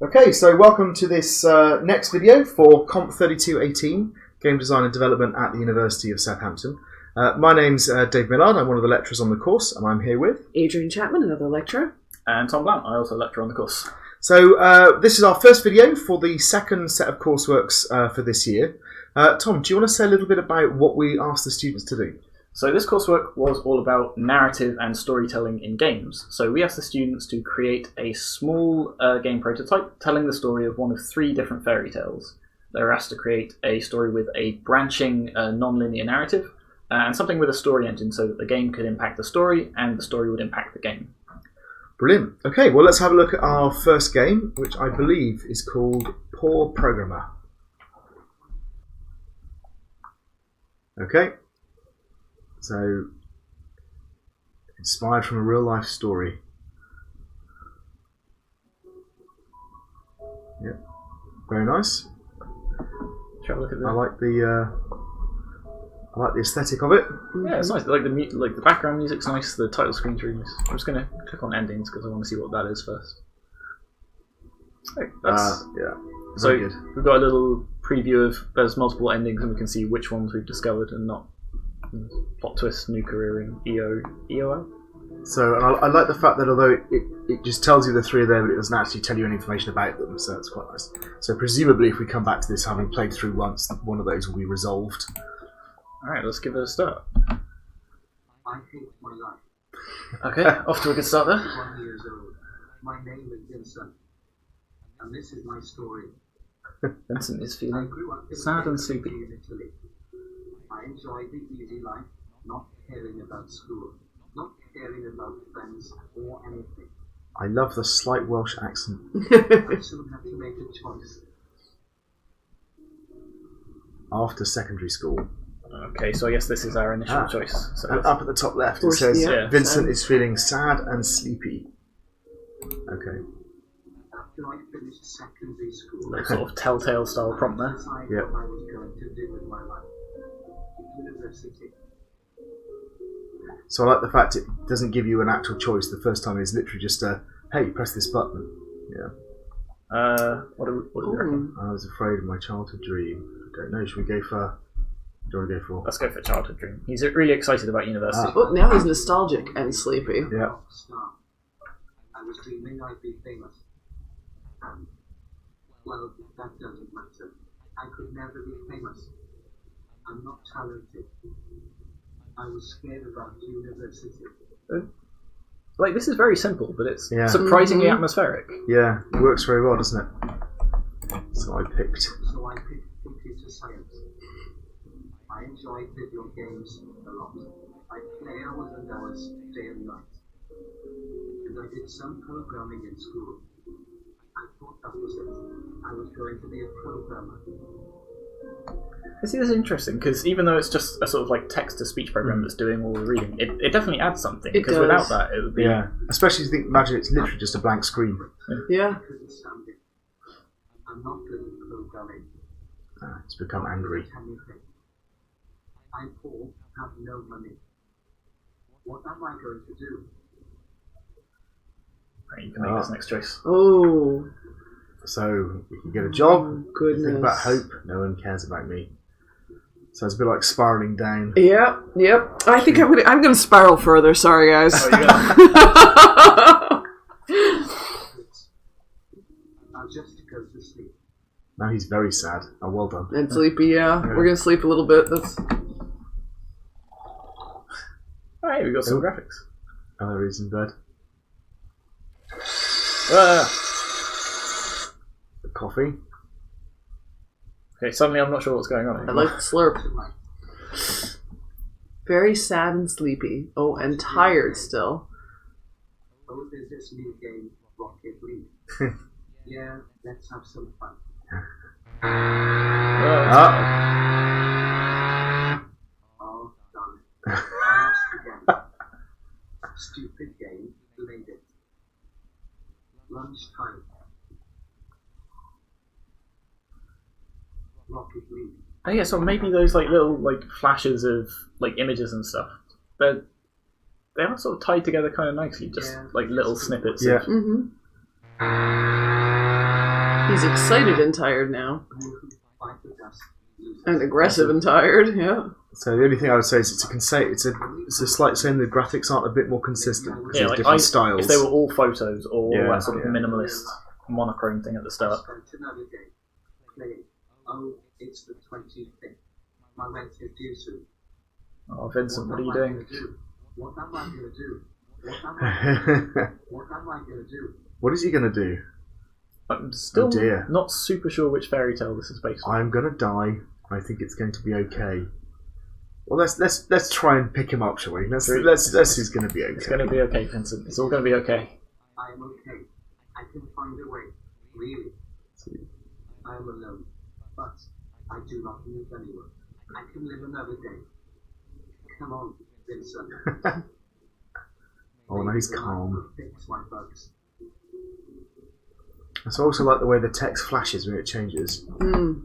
Okay, so welcome to this next video for COMP3218, Game Design and Development at the University of Southampton. My name's Dave Millard, I'm one of the lecturers on the course, and I'm here with... Adrian Chapman, another lecturer. And Tom Blount, I also lecture on the course. So this is our first video for the second set of courseworks for this year. Tom, do you want to say a little bit about what we asked the students to do? So this coursework was all about narrative and storytelling in games. So we asked the students to create a small game prototype telling the story of one of 3 different fairy tales. They were asked to create a story with a branching non-linear narrative and something with a story engine so that the game could impact the story and the story would impact the game. Brilliant. Okay, well let's have a look at our first game, which I believe is called Poor Programmer. Okay. So, inspired from a real life story. Yeah, very nice. Shall we look at that? I like the aesthetic of it. Yeah, it's nice. Like the background music's nice. The title screen's really nice. I'm just gonna click on endings because I want to see what that is first. Okay, that's yeah. So good. We've got a little preview of there's multiple endings and we can see which ones we've discovered and not. Plot twist, new career in EOL. So, and I like the fact that although it just tells you the 3 there, but it doesn't actually tell you any information about them, so that's quite nice. So presumably if we come back to this having played through once, one of those will be resolved. Alright, let's give it a start. I hate my life. Okay, off to a good start there. 1 years old. My name is Vincent, and this is my story. Vincent is I feeling grew up in sad and sleepy. in Italy. I enjoyed the easy life, not caring about school, not caring about friends or anything. I love the slight Welsh accent. I soon had to make a choice. After secondary school. Okay, so I guess this is our initial choice. So And up at the top left it course, says yeah. Vincent is feeling sad and sleepy. Okay. After I finished secondary school, like sort of telltale style prompt there. I decided Yep. what I was going to do with my life. University. So I like the fact it doesn't give you an actual choice. The first time is literally just a, hey, press this button. Yeah. What do we reckon? I was afraid of my childhood dream. I don't know, should we go for... Do you want to go for... Let's go for childhood dream. He's really excited about university. Oh, now he's nostalgic and sleepy. Yeah. Star. I was dreaming I'd be famous. Well, that doesn't matter. I could never be famous. I'm not talented. I was scared about university. Like, this is very simple, but it's Yeah. surprisingly atmospheric. Yeah, it works very well, doesn't it? So I picked... So I picked computer science. I enjoyed video games a lot. I play hours and hours, day and night. And I did some programming in school. I thought that was it. I was going to be a programmer. I see, this is interesting, because even though it's just a sort of like text-to-speech program that's doing all the reading, it definitely adds something, It because does. without that it would be... Yeah. Especially if you think, imagine it's literally just a blank screen. Yeah. I couldn't stand it. I'm not good at programming. It's become angry. Anything. I'm poor, have no money. What am I going to do? Right, you can make this next choice. Oh, So, we can get a job, goodness. think about hope, no one cares about me. So it's a bit like spiralling down. Yep. I think I'm gonna spiral further. Sorry, guys. Oh, you I'll just go to sleep. Now he's very sad. Oh, well done. And sleepy. Yeah, we're gonna sleep a little bit. That's Alright, we've got some Oh. graphics. Oh, there he's in bed. The coffee. Okay, suddenly I'm not sure what's going on I anymore. like the slurp. Very sad and sleepy. Oh, and tired still. Oh, there's this new game, Rocket League. Yeah, let's have some fun. Oh, darn it. I lost again. Stupid game, made it. Lunchtime. Rocket League. Oh yeah, so maybe those like little like flashes of like images and stuff, they are sort of tied together kind of nicely, just Yeah. like little snippets Yeah. of... Mm-hmm. He's excited and tired now. You who fight the dust loses. And aggressive and tired, yeah. So the only thing I would say is it's a slight shame the graphics aren't a bit more consistent because Yeah, there's like different styles. if they were all photos or Yeah, that sort of yeah. minimalist monochrome thing at the start. Spent another day playing. Oh, it's the 25th. My rent is due soon. Oh, Vincent, what are you am I doing? gonna do? What am I gonna do? What am I? What am I gonna do? What is he going to do? I'm still Oh dear. not super sure which fairy tale this is based on. I'm going to die. I think it's going to be okay. Well, let's try and pick him up, shall we? Let's he's going to be okay. It's going to be okay, Vincent. It's all going to be okay. I am okay. I can find a way. Really. I am alone, but I do not need anyone. I can live another day. Come on, Vincent. Oh, no, he's Maybe the light calm. will fix my bugs. I also like the way the text flashes when it changes. Mm.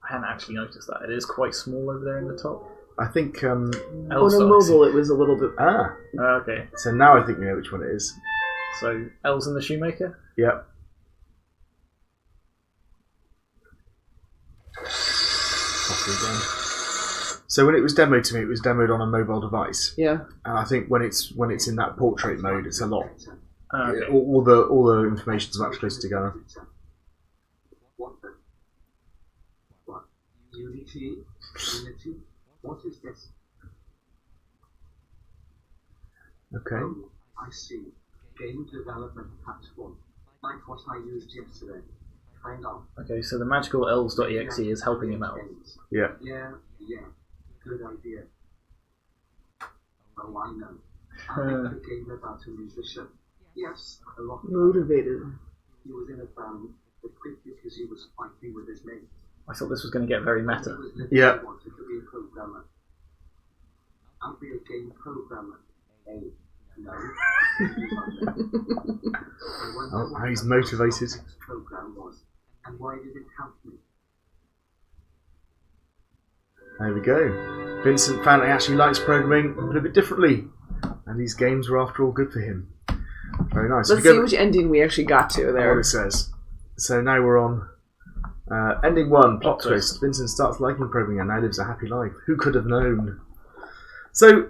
I hadn't actually noticed that. It is quite small over there in the top. I think. On Elves a dogs. mobile, it was a little bit... Okay. So now I think we know which one it is. So, Elves and the Shoemaker? Yep. Copy again. So when it was demoed to me, it was demoed on a mobile device, Yeah. and I think when it's in that portrait mode, it's a lot. Okay. All the information's much closer together. What the? What? Unity? Unity? What is this? Okay. Oh, I see. Game development platform. Like what I used yesterday. Kind of. Okay, so the magical elves.exe is helping him out. Yeah. Yeah. Good idea. Oh, I know. I make a game about a musician. Yes, a lot. Motivated. He was in a band, but quit because he was fighting with his mate. I thought this was going to get very He meta. was literally Yeah. wanted to be a programmer. I'll be a game programmer. Hey, no. Oh, how he's motivated. What the next program was, and why did it help me? There we go. Vincent found he actually likes programming a little bit differently, and these games were after all good for him. Very nice. Let's If you see go- which ending we actually got to what there. it says. So now we're on ending 1, plot Plot twist. twist. Vincent starts liking programming and now lives a happy life. Who could have known? So,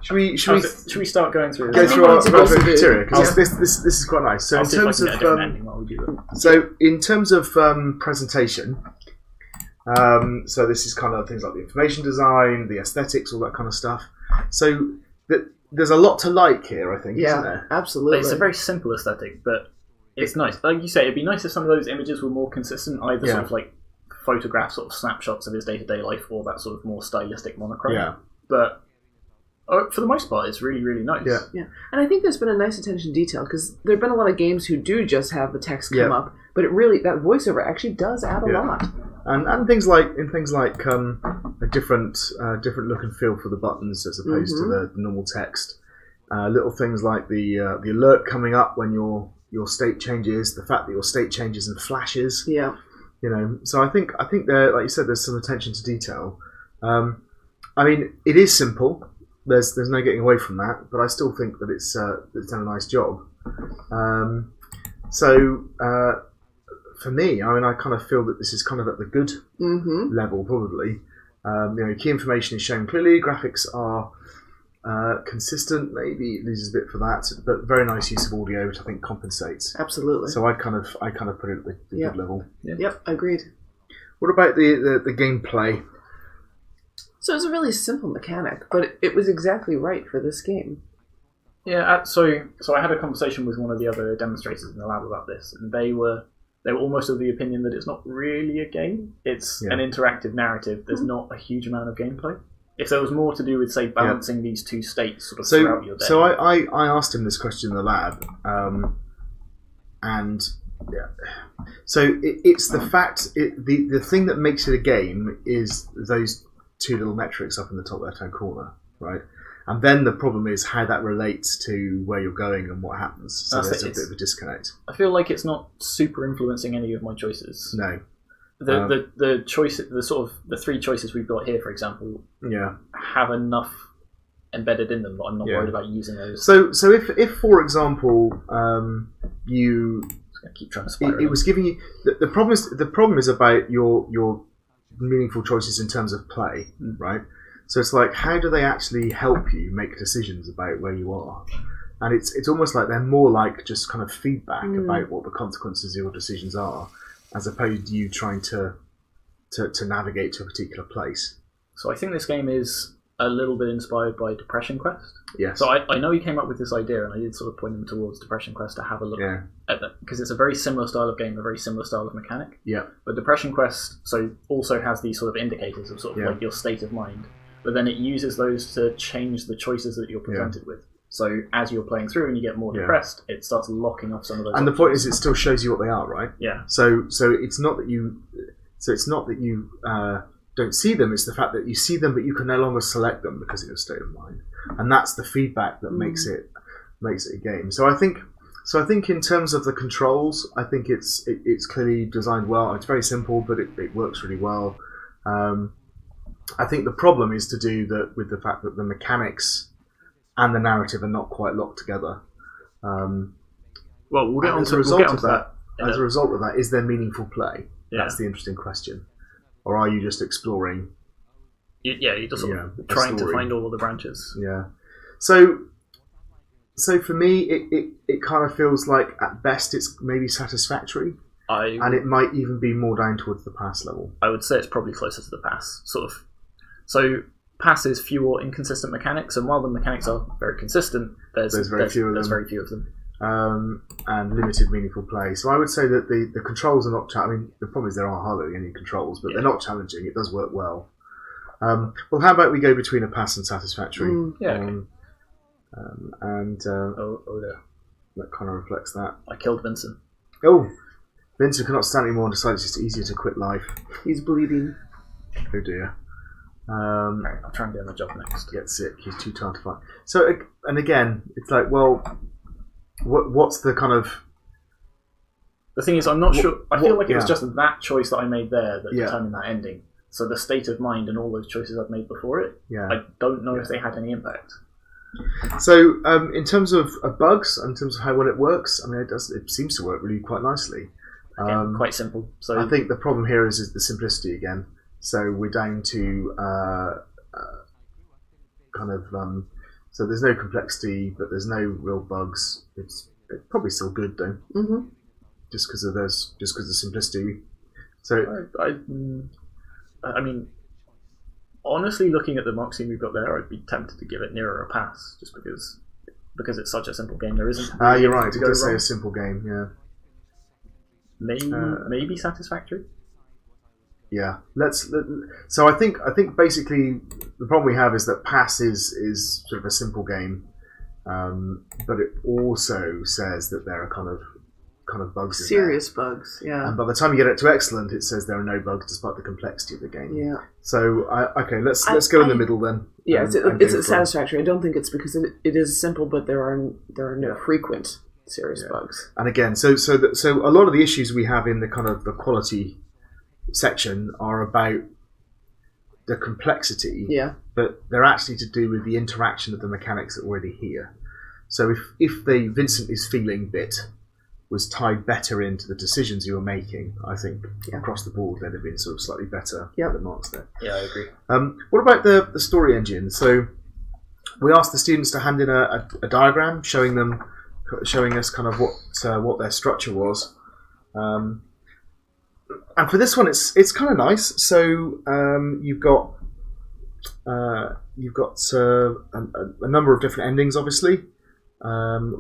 should we Should we start going through go this? through we our need to go through the- criteria? Because Yeah. this is quite nice. So I'll in see if I terms can get a different of ending while we do that. so in terms of presentation, so this is kind of things like the information design, the aesthetics, all that kind of stuff. So there's a lot to like here, I think, isn't Yeah, there? absolutely. It's a very simple aesthetic, but it's nice. Like you say, it'd be nice if some of those images were more consistent, either Yeah. sort of like photographs, sort of snapshots of his day-to-day life, or that sort of more stylistic monochrome. Yeah. But for the most part, it's really, really nice. Yeah. Yeah, and I think there's been a nice attention to detail because there have been a lot of games who do just have the text come Yeah. up, but it really that voiceover actually does add a Yeah. lot. And things like a different look and feel for the buttons as opposed to the normal text. Little things like the alert coming up when your state changes, the fact that your state changes and flashes. Yeah, So I think there, like you said, there's some attention to detail. I mean, it is simple. There's no getting away from that, but I still think that it's done a nice job. For me, I mean, I kind of feel that this is kind of at the good level, probably. Key information is shown clearly. Graphics are consistent. Maybe it loses a bit for that, but very nice use of audio, which I think compensates. absolutely. So I kind of put it at the good level. Yep, agreed. What about the gameplay? So it's a really simple mechanic, but it was exactly right for this game. Yeah. So I had a conversation with one of the other demonstrators in the lab about this, and they were almost of the opinion that it's not really a game. It's an interactive narrative. There's not a huge amount of gameplay. If there was more to do with, say, balancing these two states sort of throughout your day. So I asked him this question in the lab, and so it's the fact the thing that makes it a game is those two little metrics up in the top left-hand corner, right? And then the problem is how that relates to where you're going and what happens. So there's a bit of a disconnect. I feel like it's not super influencing any of my choices. No. The choice, the sort of the three choices we've got here, for example, have enough embedded in them that I'm not worried about using those. So if for example, you keep trying to spiral. it was giving you the problem is about your meaningful choices in terms of play, right? So it's like, how do they actually help you make decisions about where you are? And it's almost like they're more like just kind of feedback about what the consequences of your decisions are, as opposed to you trying to navigate to a particular place. So I think this game is a little bit inspired by Depression Quest. Yes. So I know you came up with this idea, and I did sort of point them towards Depression Quest to have a look at that, because it's a very similar style of game, a very similar style of mechanic. Yeah. But Depression Quest also has these sort of indicators of sort of like your state of mind, but then it uses those to change the choices that you're presented with. So as you're playing through and you get more depressed, it starts locking off some of those. And the point is, it still shows you what they are, right? Yeah. So it's not that you don't see them. It's the fact that you see them, but you can no longer select them because of your state of mind, and that's the feedback that makes it a game. So I think in terms of the controls, I think it's clearly designed well. It's very simple, but it works really well. I think the problem is to do with the fact that the mechanics and the narrative are not quite locked together. Well, we'll get on as to a result of that. As a result of that, is there meaningful play? Yeah. That's the interesting question. Or are you just exploring? You're just sort of trying to find all of the branches. Yeah. So for me, it kind of feels like at best it's maybe satisfactory, and it might even be more down towards the pass level. I would say it's probably closer to the pass, sort of. So pass is fewer inconsistent mechanics, and while the mechanics are very consistent, there's very few of them. And limited meaningful play. So I would say that the controls are not. I mean, the problem is there are hardly any controls, but they're not challenging. It does work well. Well, how about we go between a pass and satisfactory? Okay. That kind of reflects that. I killed Vincent. Oh, Vincent cannot stand anymore and decides it's easier to quit life. He's bleeding. Oh dear. I'll try and get my job next. Get sick. He's too tired to fight. So, and again, it's like, well, what's the kind of... The thing is, I'm not sure. I feel like it was just that choice that I made there that determined that ending. So the state of mind and all those choices I've made before it, I don't know if they had any impact. So, in terms of bugs, in terms of how well it works, I mean, it seems to work really quite nicely. Again, quite simple. So I think the problem here is the simplicity again. So we're down to so there's no complexity, but there's no real bugs. It's probably still good though, just because of simplicity. So I mean, honestly, looking at the mock scene we've got there, I'd be tempted to give it nearer a pass, just because it's such a simple game. There isn't. You're right. It does say a simple game. Yeah. Maybe satisfactory. Yeah. So I think basically the problem we have is that pass is sort of a simple game, but it also says that there are kind of bugs in serious bugs. Yeah. And by the time you get it to excellent, it says there are no bugs despite the complexity of the game. Yeah. So let's go in the middle then. Yeah, it's satisfactory. I don't think it's because it is simple, but there are no frequent serious bugs. And again, so a lot of the issues we have in the kind of the quality section are about the complexity, but they're actually to do with the interaction of the mechanics that are already here. So if the Vincent is feeling bit was tied better into the decisions you were making, I think across the board there'd have been sort of slightly better marks there. Yeah, I agree. What about the story engine? So we asked the students to hand in a diagram showing us kind of what their structure was. And for this one, it's kind of nice. So you've got a number of different endings. Obviously,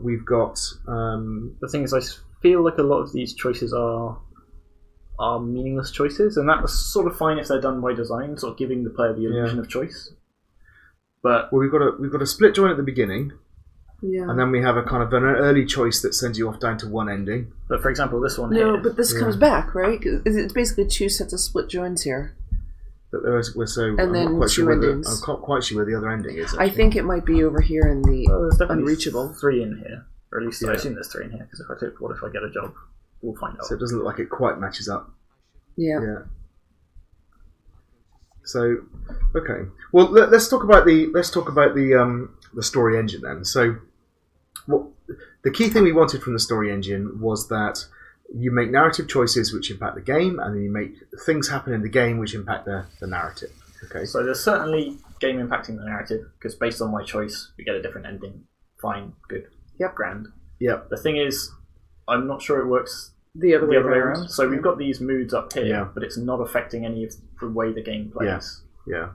we've got the thing is, I feel like a lot of these choices are meaningless choices, and that's sort of fine if they're done by design, sort of giving the player the illusion of choice. But we've got a split join at the beginning. Yeah. And then we have a kind of an early choice that sends you off down to one ending. But for example, this one here... No, but this comes back, right? It's basically two sets of split joins here. But I'm not quite sure where the other ending is. Actually. I think it might be over here in the there's unreachable. 3 in here. Or at least I assume there's 3 in here, because if I click what if I get a job, we'll find out. So it doesn't look like it quite matches up. Yeah. So, okay. Well, let's talk about the story engine then. So, what the key thing we wanted from the story engine was that you make narrative choices which impact the game, and then you make things happen in the game which impact the narrative. Okay. So there's certainly game impacting the narrative, because based on my choice, we get a different ending. Fine, good, grand. Yep. The thing is, I'm not sure it works the other way around. So we've got these moods up here, but it's not affecting any of the way the game plays. Yeah.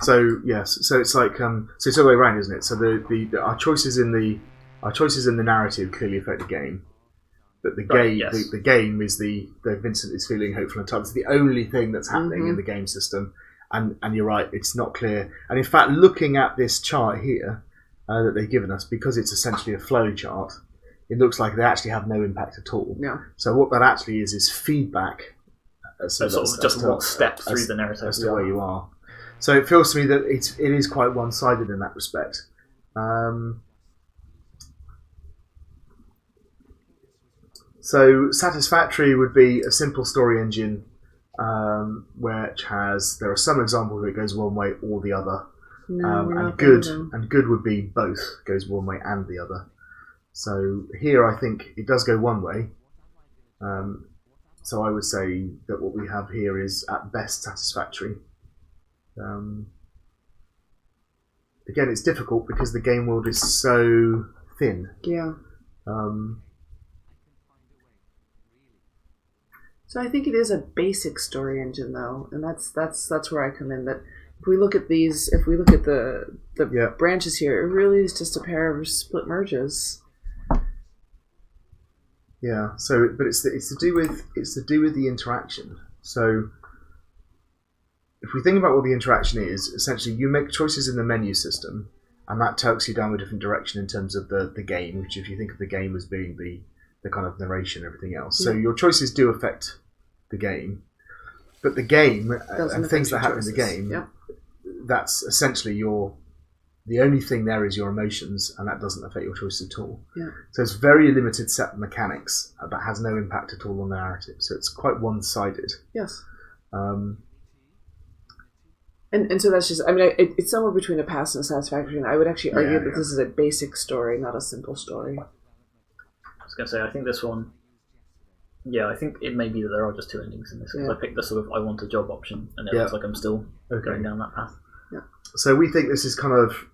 So yes, so it's like so it's the other way around, isn't it? So our choices in the narrative clearly affect the game. But the game, the game is the Vincent is feeling hopeful and tired. It's the only thing that's happening in the game system, and you're right, it's not clear. And in fact, looking at this chart here that they've given us, because it's essentially a flow chart, it looks like they actually have no impact at all. Yeah. So what that actually is feedback. So just what step through the narrative as to where you are. So it feels to me that it is quite one-sided in that respect. So satisfactory would be a simple story engine, which there are some examples where it goes one way or the other, and good would be both, goes one way and the other. So here I think it does go one way. So I would say that what we have here is at best satisfactory. Again, it's difficult because the game world is so thin. Yeah. So I think it is a basic story engine, though, and that's where I come in. That if we look at the branches here, it really is just a pair of split merges. Yeah. So, but it's to do with the interaction. So, if we think about what the interaction is, essentially you make choices in the menu system, and that takes you down a different direction in terms of the game. Which, if you think of the game as being the kind of narration and everything else, so your choices do affect the game, but the game and things that happen in the game, that's essentially the only thing there is your emotions, and that doesn't affect your choices at all. Yeah. So it's very limited set of mechanics that has no impact at all on the narrative. So it's quite one-sided. Yes. And so that's just, I mean, it's somewhere between a pass and a satisfactory, and I would actually argue that this is a basic story, not a simple story. I was going to say, I think this one, I think it may be that there are just two endings in this, because I picked the sort of I want a job option, and it looks like I'm still going down that path. Yeah. So we think this is kind of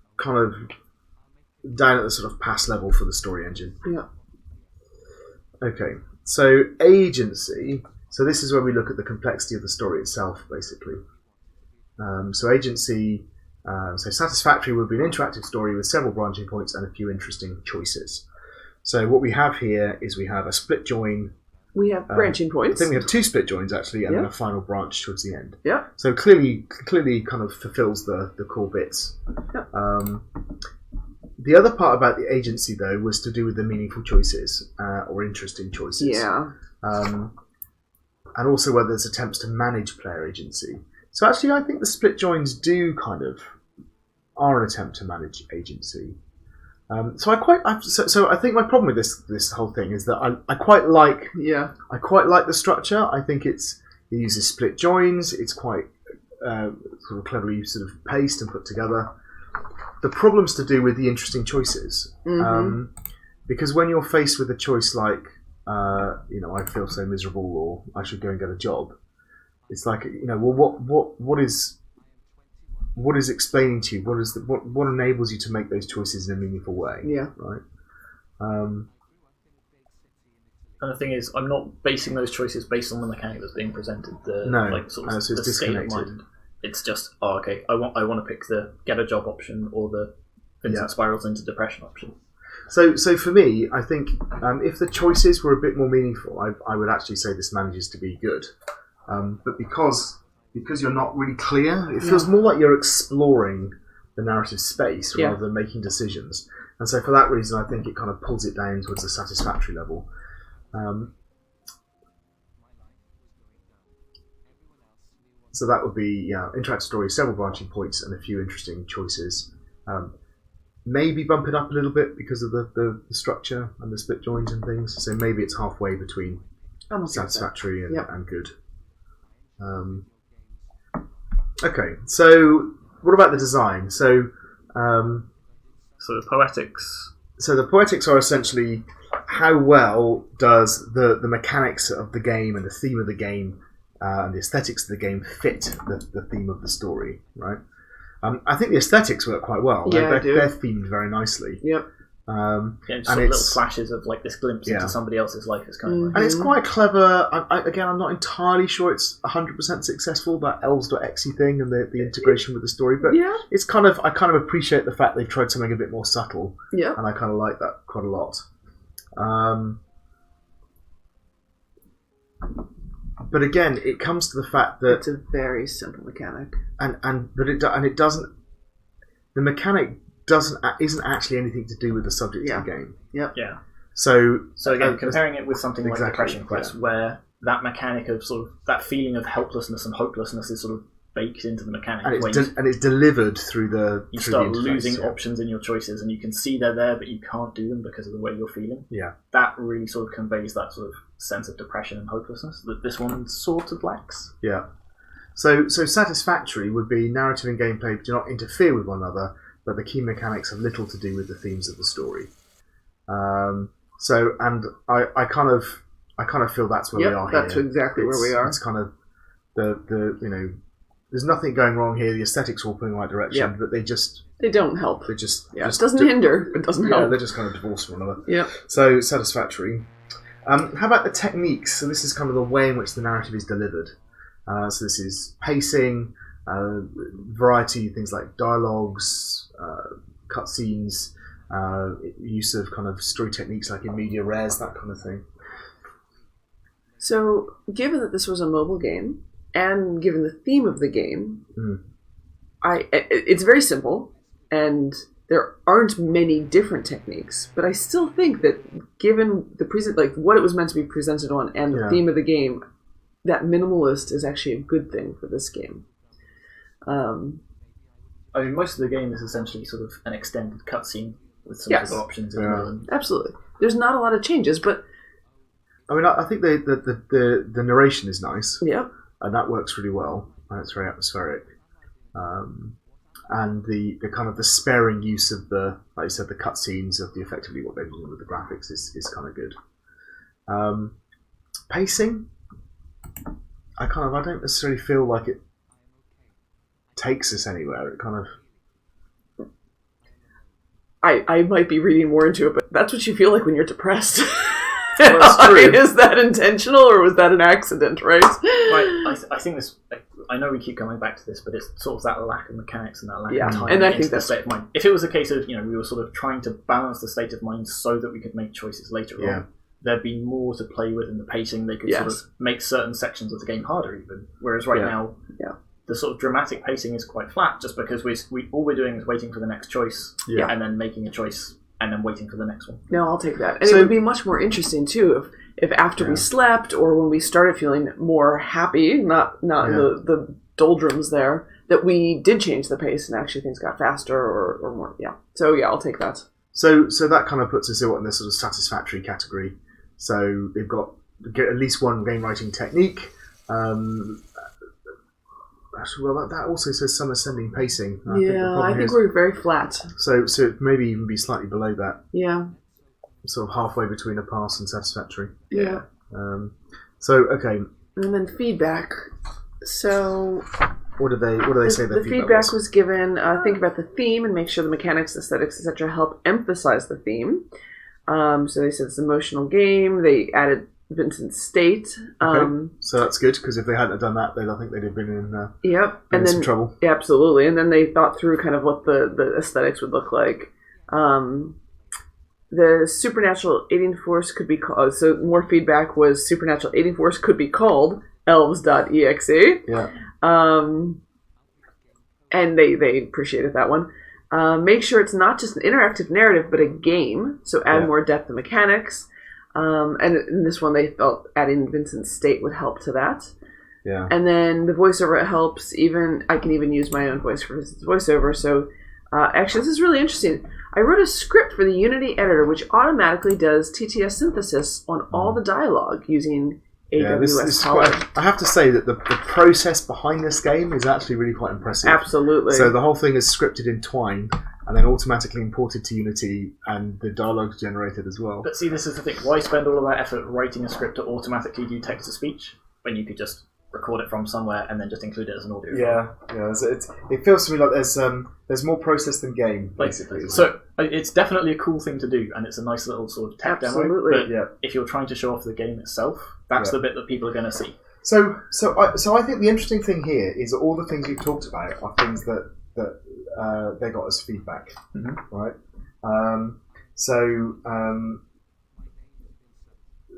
down at the sort of pass level for the story engine. Yeah. Okay. So agency. So this is where we look at the complexity of the story itself, basically. So agency. So satisfactory would be an interactive story with several branching points and a few interesting choices. So what we have here is we have a split join. We have branching points. I think we have two split joins actually, and then a final branch towards the end. Yeah. So clearly kind of fulfills the core bits. Yeah. The other part about the agency, though, was to do with the meaningful choices or interesting choices. Yeah. And also whether there's attempts to manage player agency. So actually, I think the split joins are an attempt to manage agency. So I think my problem with this whole thing is that I quite like the structure. I think it uses split joins. It's quite sort of cleverly sort of paced and put together. The problem's to do with the interesting choices, because when you're faced with a choice like I feel so miserable, or I should go and get a job, it's like what is explaining to you? What enables you to make those choices in a meaningful way? Yeah. Right. And the thing is, I'm not basing those choices based on the mechanic that's being presented. So it's the state of mind. It's just, okay, I want to pick the get a job option or the Vincent spirals into depression option. So for me, I think if the choices were a bit more meaningful, I would actually say this manages to be good. But because you're not really clear, it feels more like you're exploring the narrative space rather than making decisions. And so for that reason, I think it kind of pulls it down towards a satisfactory level. So that would be interactive story, several branching points, and a few interesting choices. Maybe bump it up a little bit because of the structure and the split joins and things. So maybe it's halfway between satisfactory and good. Okay, so what about the design? So the poetics. So the poetics are essentially how well does the mechanics of the game and the theme of the game and the aesthetics of the game fit the theme of the story, right? I think the aesthetics work quite well. Yeah, they're themed very nicely. Yep. Just little flashes of like this glimpse into somebody else's life is kind of like... And it's quite clever. Again, I'm not entirely sure it's 100% successful, that elves.exe thing and the integration with the story, but it's kind of, I kind of appreciate the fact they've tried something a bit more subtle, and I kind of like that quite a lot. But again, it comes to the fact that it's a very simple mechanic, but it doesn't. The mechanic isn't actually anything to do with the subject of the game. Yep. Yeah. So again, comparing it with something like Depression Quest, yeah. where that mechanic of sort of that feeling of helplessness and hopelessness is sort of baked into the mechanic, and it's delivered through the. You through start the losing options in your choices, and you can see they're there, but you can't do them because of the way you're feeling. Yeah. That really sort of conveys that sort of sense of depression and hopelessness that this one sort of lacks. Yeah. So satisfactory would be narrative and gameplay do not interfere with one another, but the key mechanics have little to do with the themes of the story. I kind of feel that's where we are here. That's exactly where we are. It's kind of the there's nothing going wrong here. The aesthetics are all pulling in the right direction, but they don't help. They just it doesn't hinder, but doesn't help. They're just kind of divorced from one another. Yeah. So satisfactory. How about the techniques? So this is kind of the way in which the narrative is delivered. So this is pacing, variety, things like dialogues, cutscenes, use of kind of story techniques like in media res, that kind of thing. So, given that this was a mobile game, and given the theme of the game, it's very simple, and there aren't many different techniques. But I still think that, given the what it was meant to be presented on, and the theme of the game, that minimalist is actually a good thing for this game. I mean, most of the game is essentially sort of an extended cutscene with some other options. Absolutely. There's not a lot of changes, but I mean, I think the narration is nice. Yeah. And that works really well. And it's very atmospheric. And the kind of the sparing use of like you said, the cutscenes of effectively what they've done with the graphics is kind of good. Pacing, I don't necessarily feel like it takes us anywhere. It kind of. I might be reading more into it, but that's what you feel like when you're depressed. Well, that's true. Is that intentional or was that an accident, right? I think this. I know we keep coming back to this, but it's sort of that lack of mechanics and that lack of time and I think the state of mind. If it was a case of we were sort of trying to balance the state of mind so that we could make choices later on, there'd be more to play with in the pacing. They could sort of make certain sections of the game harder, even. Whereas right now, the sort of dramatic pacing is quite flat, just because all we're doing is waiting for the next choice, and then making a choice. And then waiting for the next one. No, I'll take that. And it would be much more interesting too if after we slept or when we started feeling more happy, not in the doldrums there, that we did change the pace and actually things got faster or more. Yeah. So I'll take that. So that kind of puts us in the sort of satisfactory category. So they've got at least one game writing technique. Well, that also says some ascending pacing. I think we're very flat. So it maybe even be slightly below that. Yeah. Sort of halfway between a pass and satisfactory. Yeah. Okay. And then feedback. So. What do they say? The feedback was given. Think about the theme and make sure the mechanics, aesthetics, etc. help emphasize the theme. So they said it's an emotional game. They added Vincent's state. So that's good, because if they hadn't done that, I think they'd have been in some trouble. Yeah, absolutely. And then they thought through kind of what the aesthetics would look like. The supernatural aiding force could be called. So more feedback was supernatural aiding force could be called Elves.exe. Yeah. And they appreciated that one. Make sure it's not just an interactive narrative, but a game. So add more depth and mechanics. And in this one, they felt adding Vincent's state would help to that. Yeah. And then the voiceover helps. I can even use my own voice for Vincent's voiceover. So actually, this is really interesting. I wrote a script for the Unity editor, which automatically does TTS synthesis on all the dialogue using AWS powered. I have to say that the process behind this game is actually really quite impressive. Absolutely. So the whole thing is scripted in Twine and then automatically imported to Unity, and the dialogue's generated as well. But see, this is the thing. Why spend all of that effort writing a script to automatically do text-to-speech when you could just record it from somewhere and then just include it as an audio file? It feels to me like there's more process than game, basically. So it's definitely a cool thing to do, and it's a nice little sort of tech demo. Absolutely. But if you're trying to show off the game itself, that's the bit that people are going to see. So I think the interesting thing here is that all the things we've talked about are things that they got as feedback, right?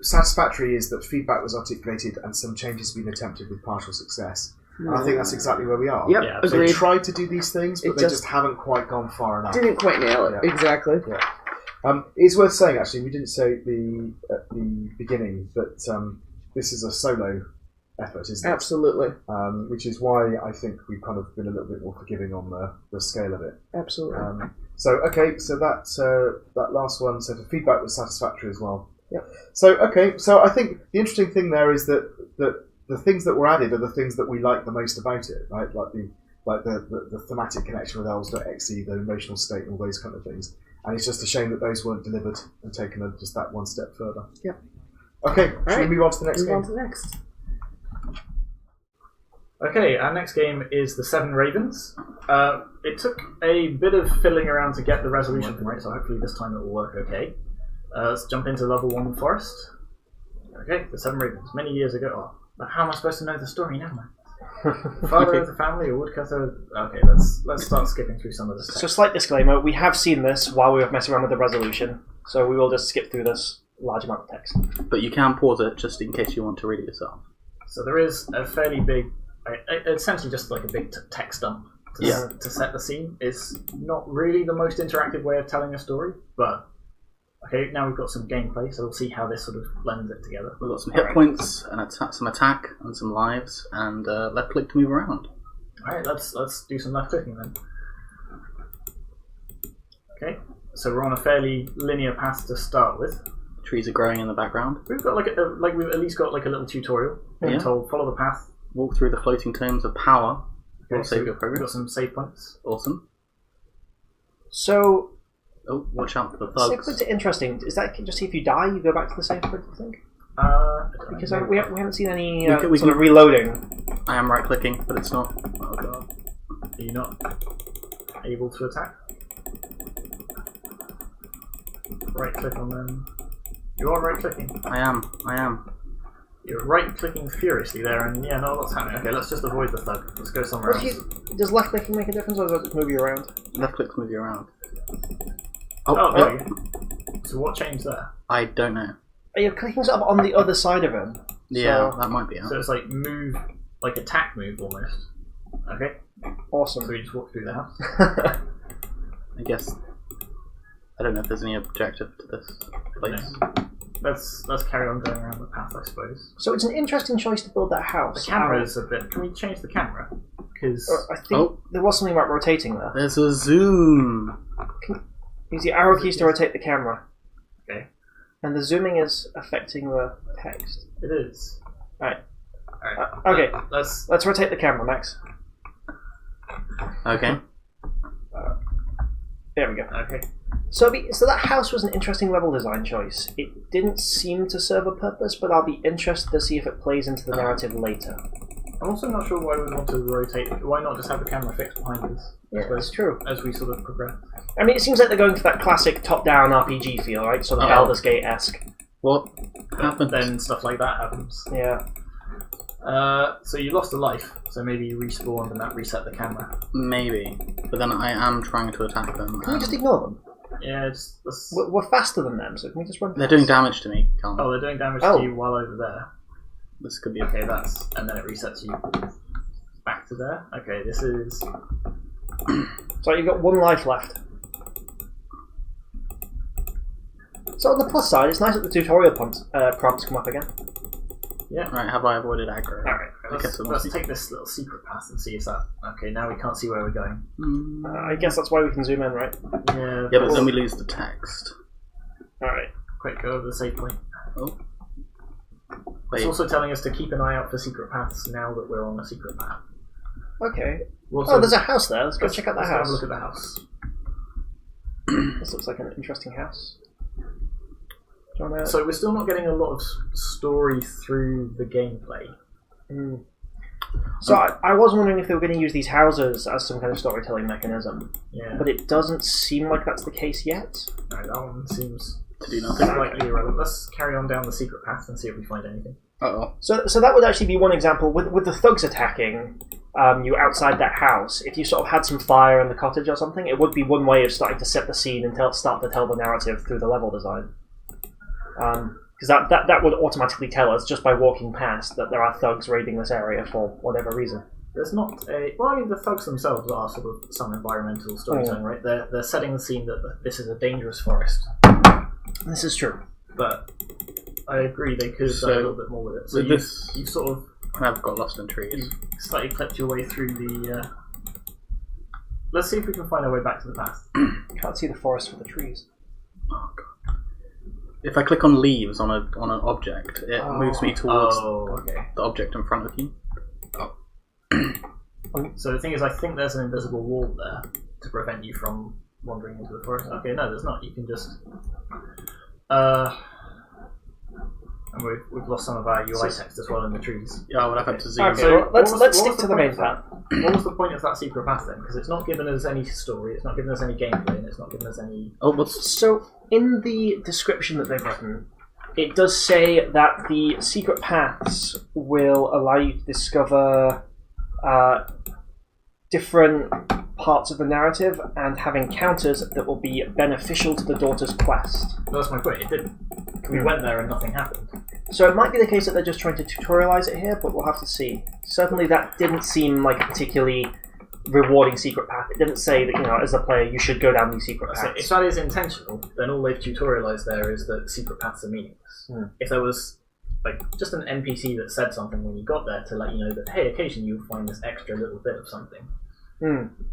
Satisfactory is that feedback was articulated and some changes have been attempted with partial success. And I think that's exactly where we are. Yep, Yeah, agreed. They tried to do these things, but they just haven't quite gone far enough. Didn't quite nail it. Yeah. Exactly. Yeah. It's worth saying, actually, we didn't say at the beginning, but this is a solo effort, isn't it? Absolutely. Which is why I think we've kind of been a little bit more forgiving on the scale of it. Absolutely. So that last one, so the feedback was satisfactory as well. Yep. So I think the interesting thing there is that the things that were added are the things that we like the most about it, right? Like the thematic connection with Elves.exe, the emotional state, and all those kind of things. And it's just a shame that those weren't delivered and taken just that one step further. Yep. Okay, shall we move on to the next game? Move on to the next. Okay, our next game is The Seven Ravens. It took a bit of fiddling around to get the resolution right, so hopefully this time it will work okay. Let's jump into level 1 first. Okay, The Seven Ravens. Many years ago. Oh, but how am I supposed to know the story now, man? Father of the family, a woodcutter. Okay, let's start skipping through some of this text. So, slight disclaimer: we have seen this while we were messing around with the resolution, so we will just skip through this large amount of text. But you can pause it just in case you want to read it yourself. So there is a fairly big, essentially just like a big text dump to set the scene. It's not really the most interactive way of telling a story, but okay, now we've got some gameplay, so we'll see how this sort of blends it together. We've got some hit points and some attack and some lives, and left click to move around. Alright, let's do some left clicking then. Okay, so we're on a fairly linear path to start with. Trees are growing in the background. We've got we've at least got like a little tutorial. We're told follow the path. Walk through the floating tomes of power. Okay, save so your progress. We've got some save points. Awesome. So, oh, watch out for the save thugs. points are interesting. Is that just if you die, you go back to the save point, I think? Because we haven't seen any sort of reloading. I am right clicking, but it's not. Oh god. Are you not able to attack? Right click on them. You are right clicking. I am. You're right clicking furiously there, and yeah, no, what's happening? Okay, let's just avoid the thug. Let's go somewhere else. Does left clicking make a difference, or does it just move you around? Left click to move you around. Oh, there we go. So what changed there? I don't know. Are you clicking sort of on the other side of him? Yeah, that might be it. So it's like move, like attack move almost. Okay. Awesome. So we just walk through the house. I guess. I don't know if there's any objective to this place. No. Let's carry on going around the path, I suppose. So it's an interesting choice to build that house. The camera is a bit. Can we change the camera? Because I think there was something about rotating there. There's a zoom. Use the arrow keys to rotate the camera. Okay. And the zooming is affecting the text. It is. Right. Alright. Okay. Let's rotate the camera, Max. Okay. There we go. Okay. So that house was an interesting level design choice. It didn't seem to serve a purpose, but I'll be interested to see if it plays into the narrative later. I'm also not sure why we want to rotate it. Why not just have the camera fixed behind us? Yeah, that's true. As we sort of progress. I mean, it seems like they're going for that classic top-down RPG feel, right? Sort of Baldur's Gate-esque. What happened? Then stuff like that happens. Yeah. So you lost a life, so maybe you respawned and that reset the camera. Maybe. But then I am trying to attack them. Can we just ignore them? Yeah, We're faster than them, so can we just run past? They're doing damage to me, Colin. Oh, they're doing damage to you while over there. This could be Okay, and then it resets you back to there. Okay, this is... So you've got one life left. So on the plus side, it's nice that the tutorial prompts come up again. Yeah. Right, have I avoided aggro? Alright, let's take this little secret path and see if that... Okay, now we can't see where we're going. I guess that's why we can zoom in, right? Yeah, but then we lose the text. Alright. Quick, go over the save point. Oh. It's also telling us to keep an eye out for secret paths now that we're on a secret path. Okay. Also, There's a house there. Let's go check out that let's house. have a look at the house. This looks like an interesting house. Do you wanna... So we're still not getting a lot of story through the gameplay. So I was wondering if they were going to use these houses as some kind of storytelling mechanism. Yeah. But it doesn't seem like that's the case yet. No, that one seems To do nothing. slightly irrelevant. Let's carry on down the secret path and see if we find anything. Uh-oh. So that would actually be one example. With the thugs attacking you outside that house, if you sort of had some fire in the cottage or something, it would be one way of starting to set the scene and start to tell the narrative through the level design. Because that would automatically tell us, just by walking past, that there are thugs raiding this area for whatever reason. There's not a... Well, I mean, the thugs themselves are sort of some environmental storytelling, right? They're setting the scene that this is a dangerous forest. This is true. But I agree, they could have done a little bit more with it. So you've sort of... I've got lost in trees. You've slightly clipped your way through the... Let's see if we can find our way back to the path. Can't see the forest for the trees. Oh, God. If I click on leaves on an object, it moves me towards the object in front of you. So the thing is, I think there's an invisible wall there to prevent you from wandering into the forest. Okay, no, there's not. You can just... and we've lost some of our UI text as well in the trees. Yeah, I would have to zoom Okay, in. well, let's stick to the main path. What was the point of that secret path then? Because it's not given us any story, it's not given us any gameplay, and it's not given us any... So, in the description that they've written, it does say that the secret paths will allow you to discover different parts of the narrative and have encounters that will be beneficial to the daughter's quest. That's my point, it didn't. We went there and nothing happened. So it might be the case that they're just trying to tutorialize it here, but we'll have to see. Certainly that didn't seem like a particularly rewarding secret path. It didn't say that, as a player, you should go down these secret So paths. if that is intentional, then all they've tutorialized there is that secret paths are meaningless. If there was just an NPC that said something when you got there to let you know that, hey, occasionally you'll find this extra little bit of something.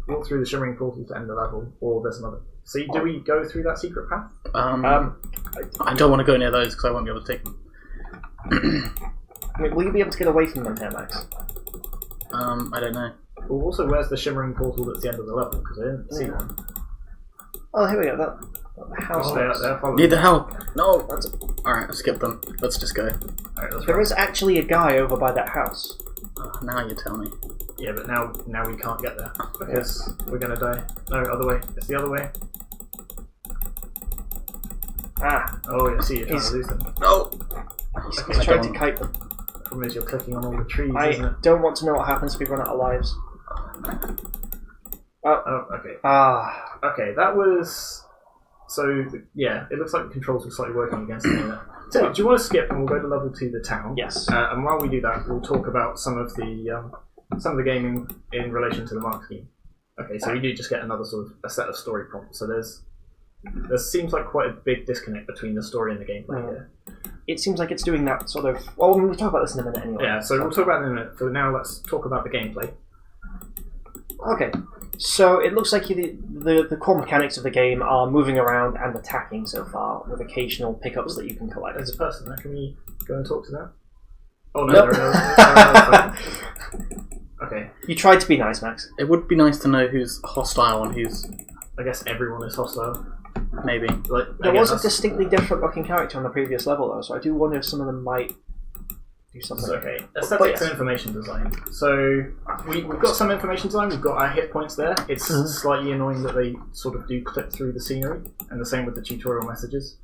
Walk through the shimmering portal to end the level, or there's another... So do we go through that secret path? I don't want to go near those because I won't be able to take them. Will you be able to get away from them here, Max? I don't know. Well, also, where's the shimmering portal that's the end of the level? Because I didn't see one. Oh, here we go. That house. They're following. Need the help! No! Alright, skip them. Let's just go. Alright, There is actually a guy over by that house. Now you tell me. Yeah, but now we can't get there because we're gonna die. No, other way. It's the other way. Oh, I see. You're trying to lose them. No! He's trying to kite them. The problem is you're clicking on all the trees, isn't I it? don't want to know what happens if we run out of lives. Oh, okay. Okay, that was... So, yeah, it looks like the controls were slightly working against me there. So, do you want to skip and we'll go to level 2, the town? Yes. And while we do that, we'll talk about some of the gaming in relation to the mark scheme. Okay, so we do just get another sort of a set of story prompts. So there seems like quite a big disconnect between the story and the gameplay here. It seems like it's doing that sort of... Well, we'll talk about this in a minute anyway. Yeah, so we'll talk about it in a minute. For now, let's talk about the gameplay. Okay. So it looks like the core mechanics of the game are moving around and attacking so far, with occasional pickups that you can collect. There's a person there. Can we go and talk to them? Oh no, Nope. there are no. Okay. You tried to be nice, Max. It would be nice to know who's hostile and who's... I guess everyone is hostile. Maybe. There was a distinctly different looking character on the previous level, though, so I do wonder if some of them might do something. So, okay, aesthetics and information design. So we've got some information design. We've got our hit points there. It's slightly annoying that they sort of do clip through the scenery, and the same with the tutorial messages.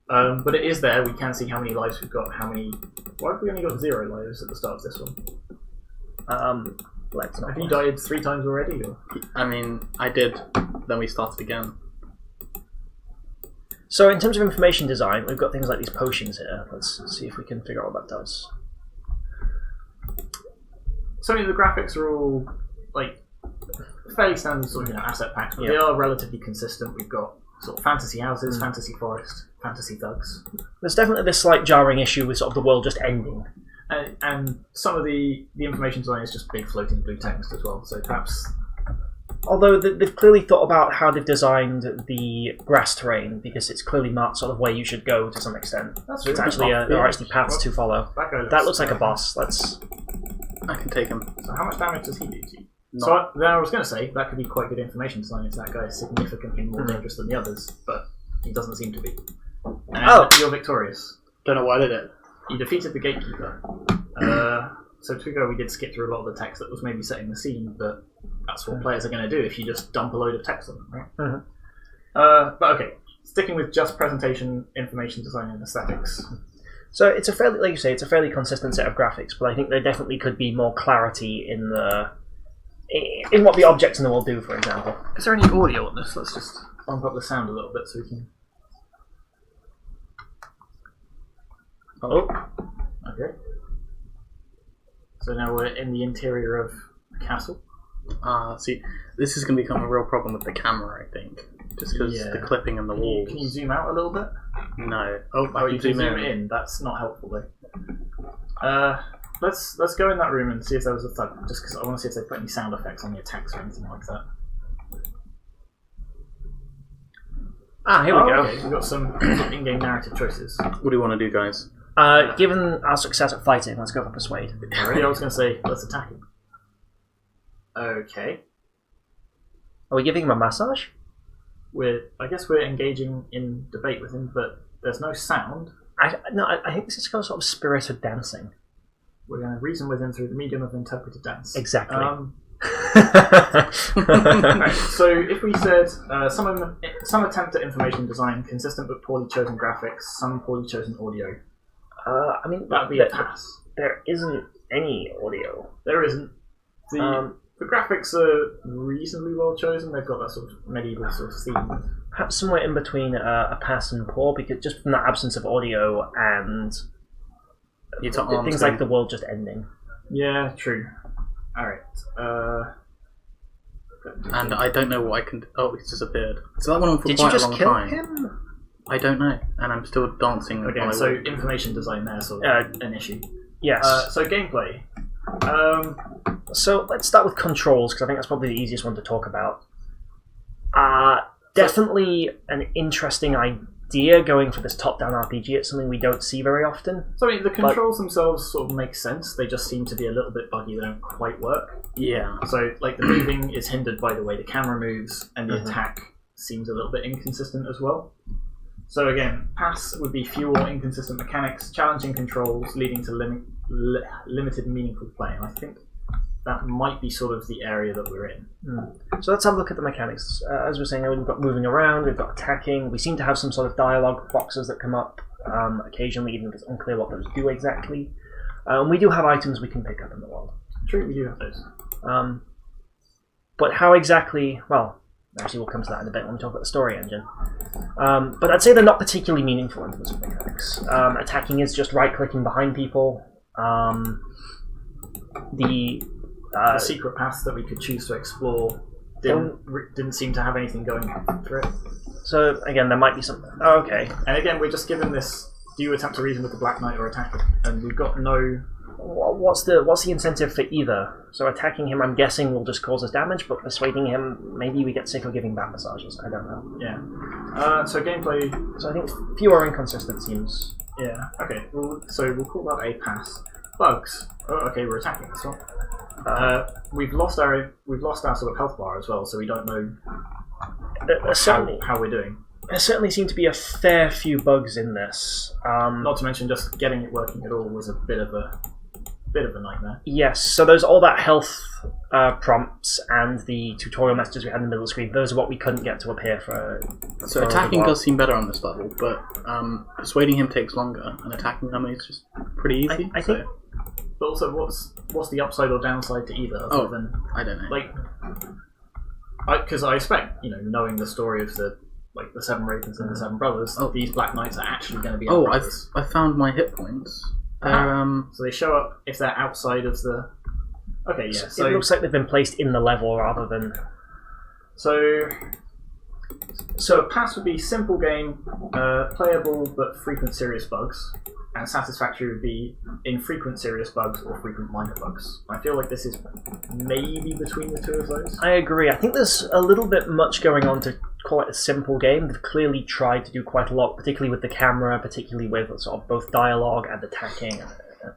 But it is there. We can see how many lives we've got. Why have we only got 0 lives at the start of this one? Let's not. Have you died 3 times already? Or? I mean, I did. Then we started again. So in terms of information design, we've got things like these potions here. Let's see if we can figure out what that does. So the graphics are all fairly standard sort of asset packs, but they are relatively consistent. We've got sort of fantasy houses, fantasy forest, fantasy thugs. There's definitely this slight jarring issue with sort of the world just ending. And some of the information design is just big floating blue text as well. So perhaps Although they've clearly thought about how they've designed the grass terrain, because it's clearly marked sort of where you should go to some extent. That's It's really actually there are actually paths to follow. That looks like a boss. I can take him. So how much damage does he do to you? Not- So then I was going to say that could be quite good information design if that guy is significantly more dangerous than the others, but he doesn't seem to be. And you're victorious. Don't know what I did it. You defeated the gatekeeper. So to go, we did skip through a lot of the text that was maybe setting the scene, but that's what players are going to do if you just dump a load of text on them, right? Mm-hmm. But okay, sticking with just presentation, information design, and aesthetics. So it's a fairly, like you say, it's a fairly consistent set of graphics, but I think there definitely could be more clarity in what the objects in the world do, for example. Is there any audio on this? Let's just bump up the sound a little bit so we can... Oh. Okay. So now we're in the interior of a castle. See, this is going to become a real problem with the camera, I think. Just because the clipping and the walls. Can you zoom out a little bit? No. You can zoom in. That's not helpful though. Let's go in that room and see if there was a thug. Just because I want to see if they put any sound effects on the attacks or anything like that. Here we go. Okay. We've got some in-game narrative choices. What do you want to do, guys? Given our success at fighting, let's go for persuade. Already, I was going to say let's attack him. Okay. Are we giving him a massage? I guess we're engaging in debate with him, but there's no sound. I think this is kind of sort of spirited dancing. We're going to reason with him through the medium of interpreted dance. Exactly. Right, so if we said some attempt at information design consistent with poorly chosen graphics, some poorly chosen audio. I mean, That'd be a pass. There isn't any audio. There isn't. The graphics are reasonably well chosen. They've got that sort of medieval sort of theme. Perhaps somewhere in between a pass and poor, because just from that absence of audio and things like the world just ending. Yeah, true. Alright. And I don't know what I can... Oh, he's disappeared. So that went on for Did quite you just a long kill time. him? I don't know. And I'm still dancing. Okay, so information design there sort of an issue. Yes. So gameplay. So let's start with controls, because I think that's probably the easiest one to talk about. Definitely an interesting idea going for this top-down RPG. It's something we don't see very often. So I mean, the controls themselves sort of make sense. They just seem to be a little bit buggy. They don't quite work. Yeah. So like the moving is hindered by the way the camera moves, and the attack seems a little bit inconsistent as well. So again, pass would be fewer inconsistent mechanics, challenging controls, leading to limited meaningful play. And I think that might be sort of the area that we're in. So let's have a look at the mechanics. As we're saying, we've got moving around, we've got attacking. We seem to have some sort of dialogue boxes that come up occasionally, even if it's unclear what those do exactly. We do have items we can pick up in the world. True, we do have those. But how exactly... Well, actually we'll come to that in a bit when we talk about the story engine. But I'd say they're not particularly meaningful in terms of mechanics. Attacking is just right-clicking behind people. The secret paths that we could choose to explore didn't seem to have anything going for it. So again, there might be something. Oh, okay. And again, we're just given this: do you attempt to reason with the Black Knight or attack him? And we've got no. What's the incentive for either? So attacking him, I'm guessing, will just cause us damage, but persuading him, maybe we get sick of giving back massages. I don't know. Yeah. So gameplay. So I think fewer inconsistent seems. Yeah. Okay. So we'll call that a pass. Bugs. Oh, okay, we're attacking this one. We've lost our sort of health bar as well, so we don't know how we're doing. There certainly seem to be a fair few bugs in this. Not to mention just getting it working at all was a bit of a nightmare. Yes, so there's all that health prompts and the tutorial messages we had in the middle of the screen. Those are what we couldn't get to appear for. So attacking does seem better on this level, but persuading him takes longer, and attacking him is just pretty easy. I think. But also, what's the upside or downside to either? Other than, I don't know. Because I expect, knowing the story of the Seven Ravens and the Seven Brothers, these Black Knights are actually going to be. I found my hit points. So they show up if they're outside of the. Okay, yeah. So it looks like they've been placed in the level rather than. So So pass would be simple game, playable but frequent serious bugs, and satisfactory would be infrequent serious bugs or frequent minor bugs. I feel like this is maybe between the two of those. I agree. I think there's a little bit much going on to call it a simple game. They've clearly tried to do quite a lot, particularly with the camera, particularly with sort of both dialogue and attacking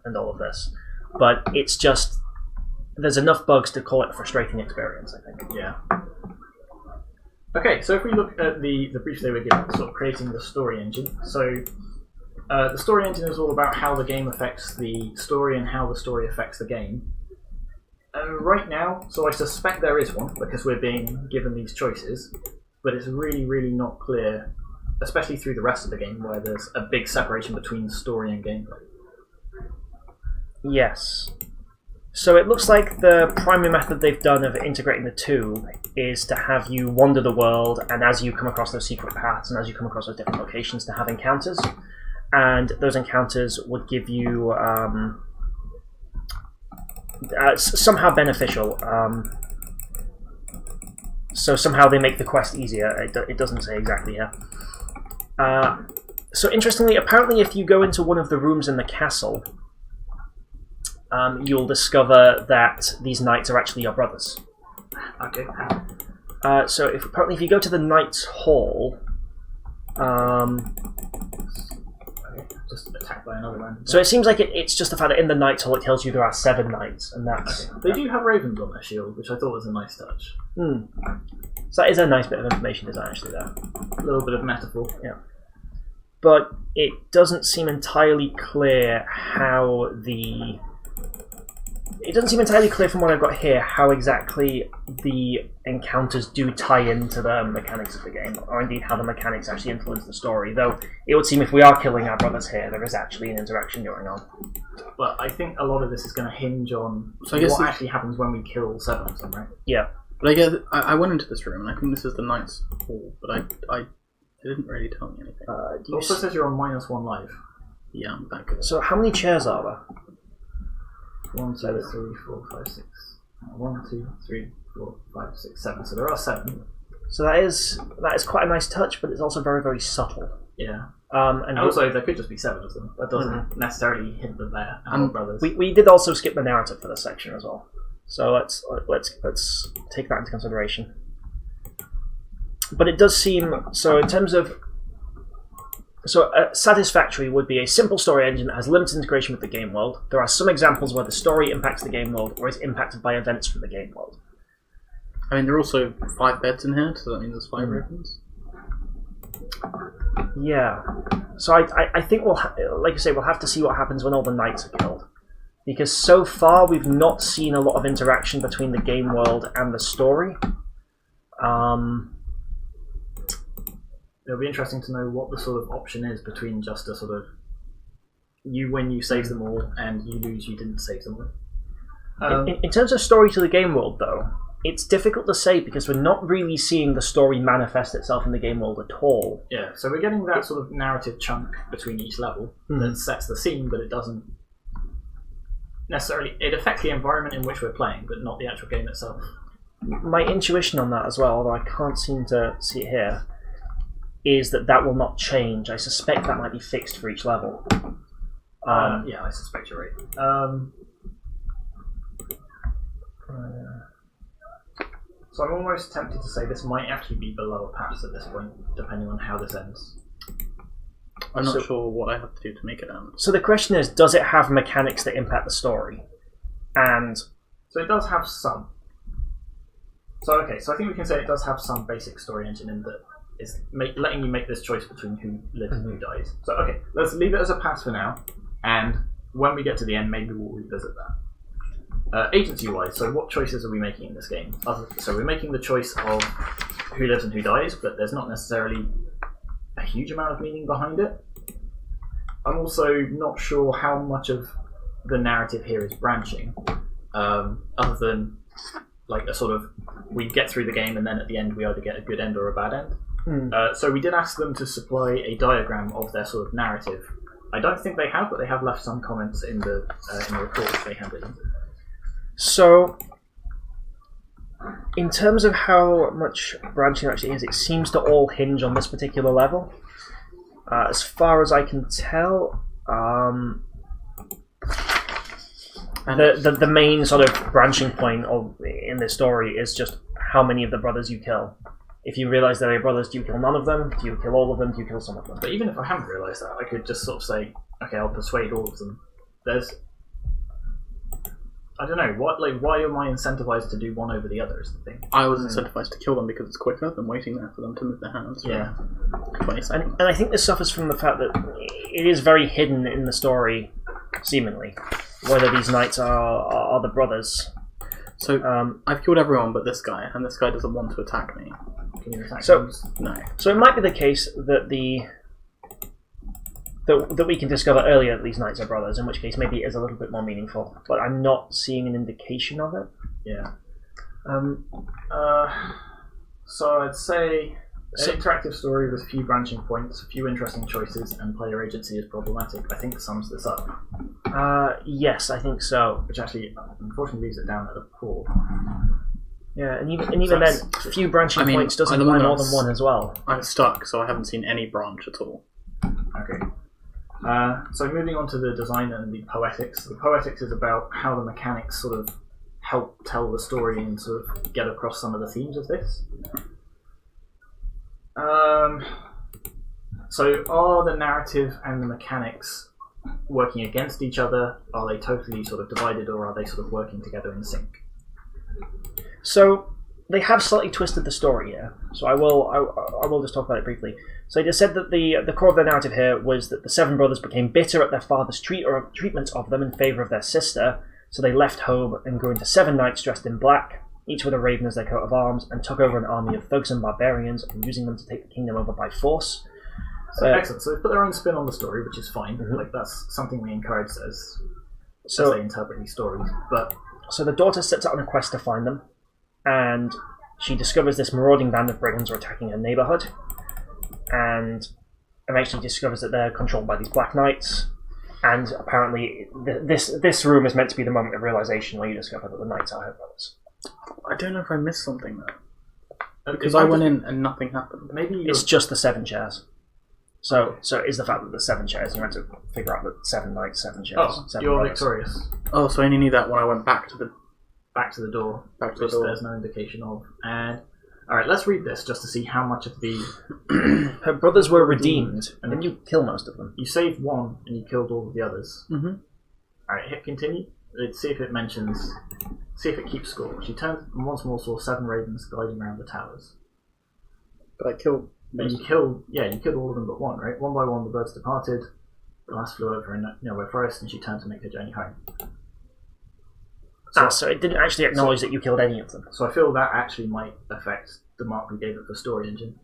and all of this. But it's just, there's enough bugs to call it a frustrating experience, I think. Yeah. Okay, so if we look at the brief they were given, sort of creating the story engine. So the story engine is all about how the game affects the story and how the story affects the game. Right now, so I suspect there is one, because we're being given these choices, but it's really, really not clear, especially through the rest of the game, where there's a big separation between story and gameplay. Yes. So it looks like the primary method they've done of integrating the two is to have you wander the world, and as you come across those secret paths and as you come across those different locations, to have encounters. And those encounters would give you somehow beneficial. So somehow they make the quest easier. It doesn't say exactly here. So interestingly, apparently if you go into one of the rooms in the castle, you'll discover that these knights are actually your brothers. Okay. So apparently if you go to the Knight's Hall... just attacked by another one. So it seems like it's just the fact that in the Knight's Hall it tells you there are 7 knights, and that's... Okay. They do have ravens on their shield, which I thought was a nice touch. So that is a nice bit of information design actually there. A little bit of metaphor. Yeah. But it doesn't seem entirely clear how the... It doesn't seem entirely clear from what I've got here how exactly the encounters do tie into the mechanics of the game, or indeed how the mechanics actually influence the story, though it would seem if we are killing our brothers here, there is actually an interaction going on. But I think a lot of this is going to hinge on what actually happens when we kill 7 of them, right? Yeah. But I guess I went into this room, and I think this is the Knight's Hall, but it didn't really tell me anything. It also says you're on -1 life. Yeah, I'm that good. So how many chairs are there? 1, 2, 3, 4, 5, 6. 1, 2, 3, 4, 5, 6, 7. So there are 7. So that is quite a nice touch, but it's also very, very subtle. Yeah. And also, there could just be 7 of them. That doesn't necessarily hint that they're our brothers. We did also skip the narrative for this section as well. So let's take that into consideration. But it does seem so in terms of. So satisfactory would be a simple story engine that has limited integration with the game world. There are some examples where the story impacts the game world or is impacted by events from the game world. I mean, there are also 5 beds in here, so that means there's 5 ravens. Yeah. So I think like you say, we'll have to see what happens when all the knights are killed. Because so far we've not seen a lot of interaction between the game world and the story. It'll be interesting to know what the sort of option is between just a sort of you win, you save them all, and you lose, you didn't save them all. In terms of story to the game world, though, it's difficult to say because we're not really seeing the story manifest itself in the game world at all. Yeah, so we're getting that sort of narrative chunk between each level that sets the scene, but it doesn't necessarily... It affects the environment in which we're playing, but not the actual game itself. My intuition on that as well, although I can't seem to see it here, is that will not change. I suspect that might be fixed for each level. Yeah, I suspect you're right. So I'm almost tempted to say this might actually be below a pass at this point, depending on how this ends. I'm not sure what I have to do to make it end. So the question is, does it have mechanics that impact the story? And so it does have some. So okay, so I think we can say it does have some basic story engine in that is letting you make this choice between who lives and who dies. So okay, let's leave it as a pass for now, and when we get to the end, maybe we'll revisit that. Agency-wise, so what choices are we making in this game? So we're making the choice of who lives and who dies, but there's not necessarily a huge amount of meaning behind it. I'm also not sure how much of the narrative here is branching, other than like a sort of we get through the game and then at the end we either get a good end or a bad end. So we did ask them to supply a diagram of their sort of narrative. I don't think they have, but they have left some comments in the report they handed in. So in terms of how much branching actually is, it seems to all hinge on this particular level. As far as I can tell, the main sort of branching point in this story is just how many of the brothers you kill. If you realise they're your brothers, do you kill none of them? Do you kill all of them? Do you kill some of them? But even if I haven't realised that, I could just sort of say, okay, I'll persuade all of them. I don't know, why am I incentivized to do one over the other is the thing. I was incentivized to kill them because it's quicker than waiting there for them to move their hands. Yeah. 20 seconds. And I think this suffers from the fact that it is very hidden in the story, seemingly, whether these knights are the brothers. So, I've killed everyone but this guy, and this guy doesn't want to attack me. Can you attack So- them? No. So it might be the case that that we can discover earlier that these knights are brothers, in which case maybe it is a little bit more meaningful. But I'm not seeing an indication of it. Yeah. So I'd say an interactive story with few branching points, few interesting choices, and player agency is problematic. I think sums this up, Yes, I think so. which actually unfortunately leaves it down at a 4. Yeah, and even then, few branching points doesn't imply more than one as well. I'm stuck, so I haven't seen any branch at all. Okay. So moving on to the design and the poetics. The poetics is about how the mechanics sort of help tell the story and sort of get across some of the themes of this. So are the narrative and the mechanics working against each other? Are they totally sort of divided, or are they sort of working together in sync? So they have slightly twisted the story here. So I will just talk about it briefly. So they just said that the core of their narrative here was that the 7 brothers became bitter at their father's treatment of them in favour of their sister, so they left home and grew into 7 knights dressed in black, each with a raven as their coat of arms, and took over an army of thugs and barbarians, and using them to take the kingdom over by force. Excellent. So they put their own spin on the story, which is fine. Like that's something we encourage as they interpret these stories. But so the daughter sets out on a quest to find them, and she discovers this marauding band of brigands are attacking her neighbourhood, and eventually discovers that they're controlled by these black knights. And apparently, this room is meant to be the moment of realisation where you discover that the knights are her brothers. I don't know if I missed something though. Because I went in and nothing happened. maybe It's just the 7 chairs. So it is the fact that there's 7 chairs. You have to figure out that 7 knights, 7 chairs. 7 you're brothers. victorious. Oh, so I only knew that when I went back to the... Door, Back to the which door. there's no indication of. And alright, let's read this just to see how much of the... Her brothers were redeemed, and then you kill most of them. You saved one and you killed all of the others. Mm-hmm. Alright, hit continue. Let's see if it mentions... See if it keeps score. She turned and once more saw 7 ravens gliding around the towers. But I killed... But you killed all of them but one, right? One by one the birds departed. The last flew over a nearby forest and she turned to make her journey home. So it didn't actually acknowledge that you killed any of them. So I feel that actually might affect the mark we gave it for story engine.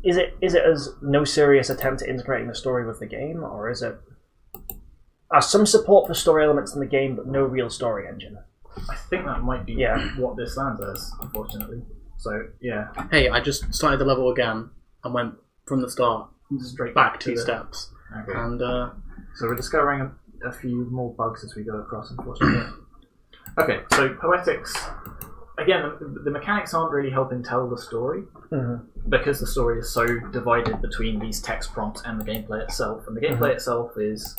Is it as no serious attempt at integrating the story with the game, or is it some support for story elements in the game but no real story engine? I think that might be what this lands as, unfortunately. So, yeah. Hey, I just started the level again and went from the start Straight back 2 steps. Okay. And So we're discovering a few more bugs as we go across, unfortunately. Okay, so poetics. Again, the mechanics aren't really helping tell the story because the story is so divided between these text prompts and the gameplay itself. And the gameplay itself is...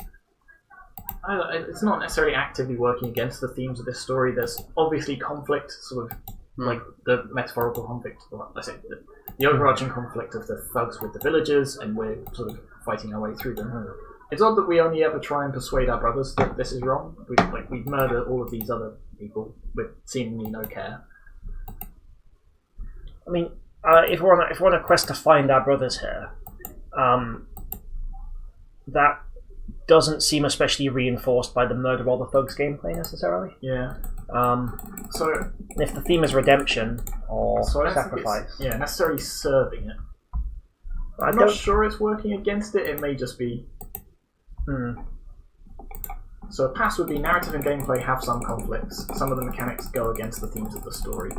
it's not necessarily actively working against the themes of this story. There's obviously conflict, sort of like the metaphorical conflict, or let's say the overarching conflict of the thugs with the villagers, and we're sort of fighting our way through them. It's odd that we only ever try and persuade our brothers that this is wrong. We murder all of these other people with seemingly no care. I mean, if we're on a quest to find our brothers here, that doesn't seem especially reinforced by the murder all the thugs gameplay necessarily. Yeah. So if the theme is redemption or I don't sacrifice, think it's, necessarily serving it. I'm not sure it's working against it. It may just be. So a pass would be narrative and gameplay have some conflicts. Some of the mechanics go against the themes of the story.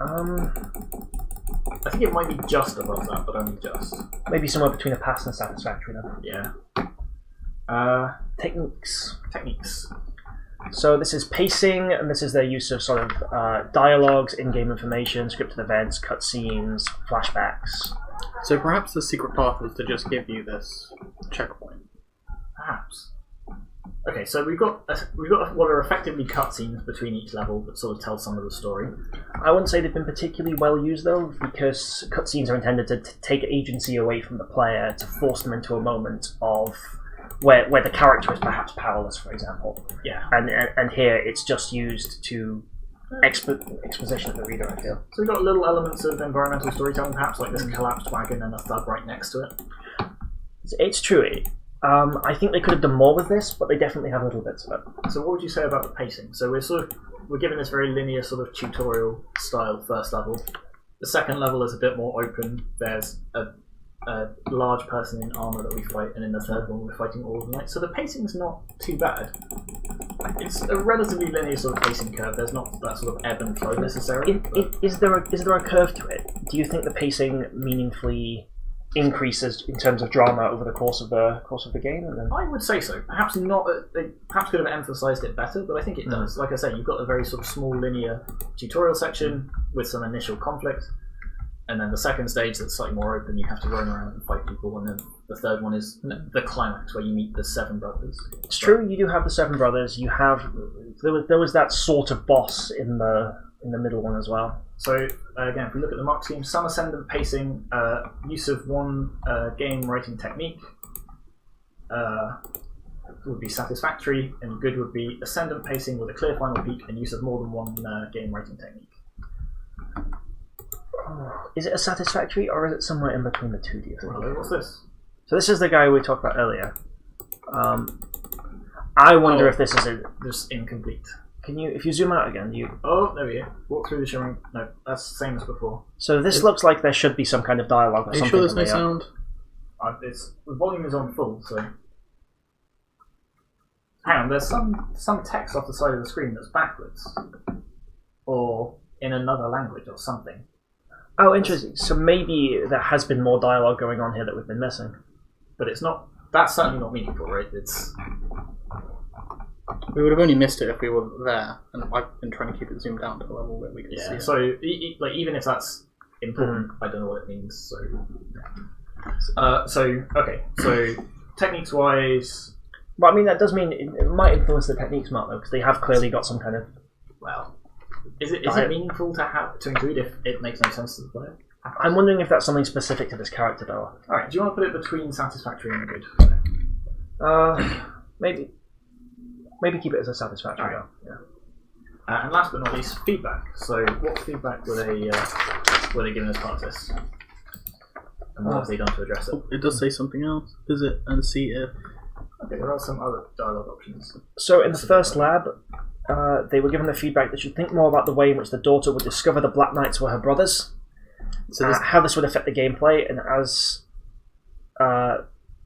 I think it might be just above that, but only just. Maybe somewhere between a pass and a satisfactory then. Yeah. Techniques. So this is pacing, and this is their use of sort of dialogues, in-game information, scripted events, cutscenes, flashbacks. So perhaps the secret path was to just give you this checkpoint. Perhaps. Okay, so we've got what are effectively cutscenes between each level that sort of tell some of the story. I wouldn't say they've been particularly well used though, because cutscenes are intended to take agency away from the player to force them into a moment of where the character is perhaps powerless, for example. Yeah. And here it's just used to exposition of the reader, I feel. So we've got little elements of environmental storytelling, perhaps like this collapsed wagon and a thug right next to it. It's true. I think they could have done more with this, but they definitely have little bits of it. So what would you say about the pacing? So we're given this very linear sort of tutorial style first level. The second level is a bit more open. There's a large person in armour that we fight, and in the third one we're fighting all of the knights. So the pacing's not too bad. It's a relatively linear sort of pacing curve. There's not that sort of ebb and flow necessarily. Is there a curve to it? Do you think the pacing meaningfully increases in terms of drama over the course of the game? And then... I would say so. Perhaps not. They perhaps could have emphasised it better, but I think it does. Like I say, you've got a very sort of small linear tutorial section with some initial conflict, and then the second stage that's slightly more open. You have to run around and fight people, and then the third one is the climax where you meet the 7 brothers. It's true. You do have the 7 brothers. You have there was that sort of boss in the middle one as well. So again, if we look at the mark scheme, some ascendant pacing, use of one game writing technique would be satisfactory, and good would be ascendant pacing with a clear final peak and use of more than one game writing technique. Is it a satisfactory, or is it somewhere in between the two, do you think? Hello, what's this? So this is the guy we talked about earlier. I wonder if this is just incomplete. Can you, if you zoom out again, Oh, there we go. Walk through the shimmering... No, that's the same as before. So this looks like there should be some kind of dialogue or something. Are you sure there's no sound? The volume is on full, so... Hang on, there's some text off the side of the screen that's backwards. Or in another language or something. Oh, interesting. So maybe there has been more dialogue going on here that we've been missing. But it's not... That's certainly not meaningful, right? It's... We would have only missed it if we were there, and I've been trying to keep it zoomed down to a level where we can see it. So even if that's important, I don't know what it means. So techniques wise, well, I mean that does mean it might influence the techniques, Mark, though, because they have clearly got some kind of. Well, is it meaningful to include if it makes no sense to the player? I'm wondering if that's something specific to this character, though. All right, do you want to put it between satisfactory and good? Maybe. Maybe keep it as a satisfactory. Right. Yeah. And last but not least, feedback. So, what feedback were they given as part of this? And what have they done to address it? It does say something else. Visit and see if. Okay, there are some other dialogue options. So, in the first lab, they were given the feedback that should think more about the way in which the daughter would discover the Black Knights were her brothers, so how this would affect the gameplay, and as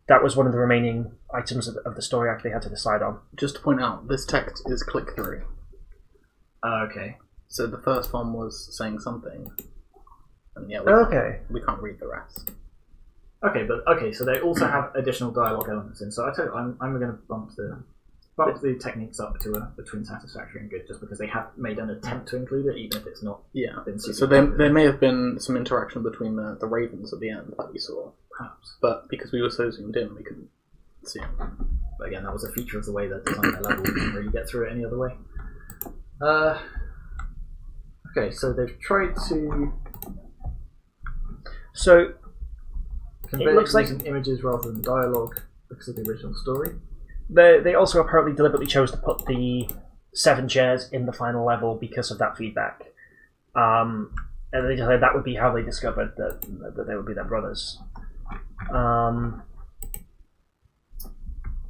that was one of the remaining items of the story arc they had to decide on. Just to point out, this text is click-through. Okay. So the first one was saying something, and we can't read the rest. Okay, so they also have additional dialogue elements in. So I tell you, I'm going to bump the techniques up to between satisfactory and good, just because they have made an attempt to include it, even if it's not. Yeah. Been super so there may have been some interaction between the ravens at the end that we saw, perhaps, but because we were so zoomed in, we couldn't see it. But again, that was a feature of the way they designed their level. We didn't really get through it any other way. Okay, so they've tried to. So convey it looks like using images rather than dialogue because of the original story. They also apparently deliberately chose to put the 7 chairs in the final level because of that feedback. And they decided that would be how they discovered that they would be their brothers.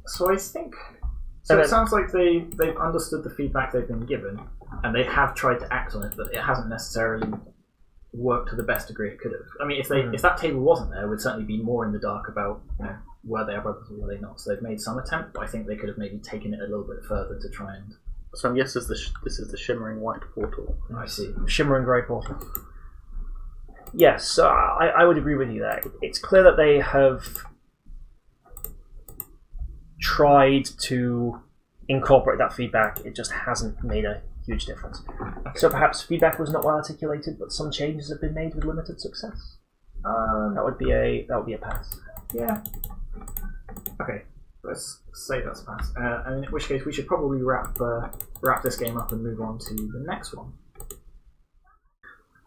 So I think... So it sounds like they've understood the feedback they've been given, and they have tried to act on it, but it hasn't necessarily worked to the best degree it could have. I mean, if that table wasn't there, we'd certainly be more in the dark about, were they our brothers or were they not. So they've made some attempt, but I think they could have maybe taken it a little bit further to try and... So I guess this is the shimmering white portal. I see. Shimmering grey portal. Yes, so I would agree with you there. It's clear that they have tried to incorporate that feedback. It just hasn't made a huge difference. So perhaps feedback was not well articulated, but some changes have been made with limited success. That would be a pass. Yeah. Okay. Let's say that's a pass. And in which case, we should probably wrap this game up and move on to the next one.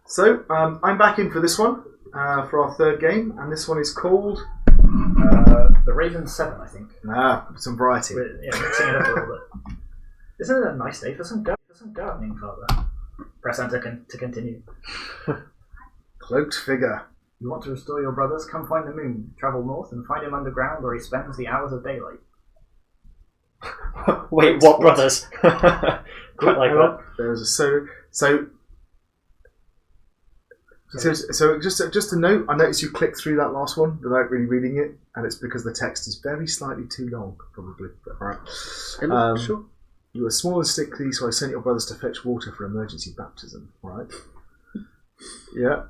So I'm back in for this one for our third game, and this one is called The Raven 7, I think. Some variety. Mixing it up a little bit. Isn't it a nice day for some gardening, Father? Press enter to continue. Cloaked figure. You want to restore your brothers? Come find the moon. Travel north and find him underground where he spends the hours of daylight. Wait, what brothers? Quite like that. There's a so just a note. I noticed you clicked through that last one without really reading it, and it's because the text is very slightly too long, probably. But, all right. Sure. You were small and sickly, so I sent your brothers to fetch water for emergency baptism. All right. Yeah.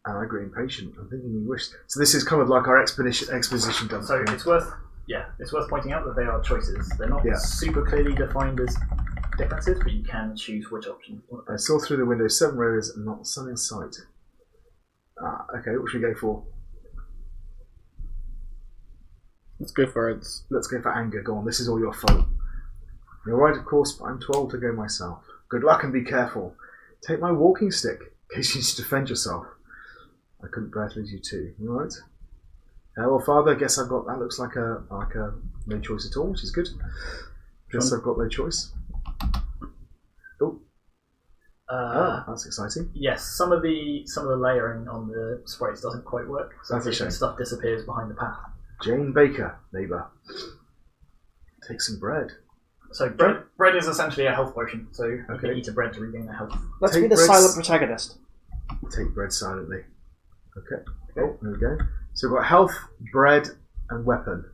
And I grew impatient. I'm thinking you wished. So this is kind of like our exposition done. So it's worth pointing out that they are choices. They're not super clearly defined as differences, but you can choose which option. I saw through the window 7 rows and not the sun in sight. Okay, what should we go for? Let's go for it. Let's go for anger. Go on, this is all your fault. You're right, of course, but I'm too old to go myself. Good luck and be careful. Take my walking stick in case you need to defend yourself. I couldn't bear to lose you too. You alright? Well, Father, guess I've got... That looks like a no choice at all, which is good. Guess I've got no choice. Oh, that's exciting. Yes, some of the layering on the sprites doesn't quite work. So That's a shame. Stuff disappears behind the path. Jane Baker, neighbour. Take some bread. So bread is essentially a health potion. So you can eat a bread to regain a health. Let's Take be the bread silent protagonist. Take bread silently. Okay. Oh, there we go. So we've got health, bread, and weapon.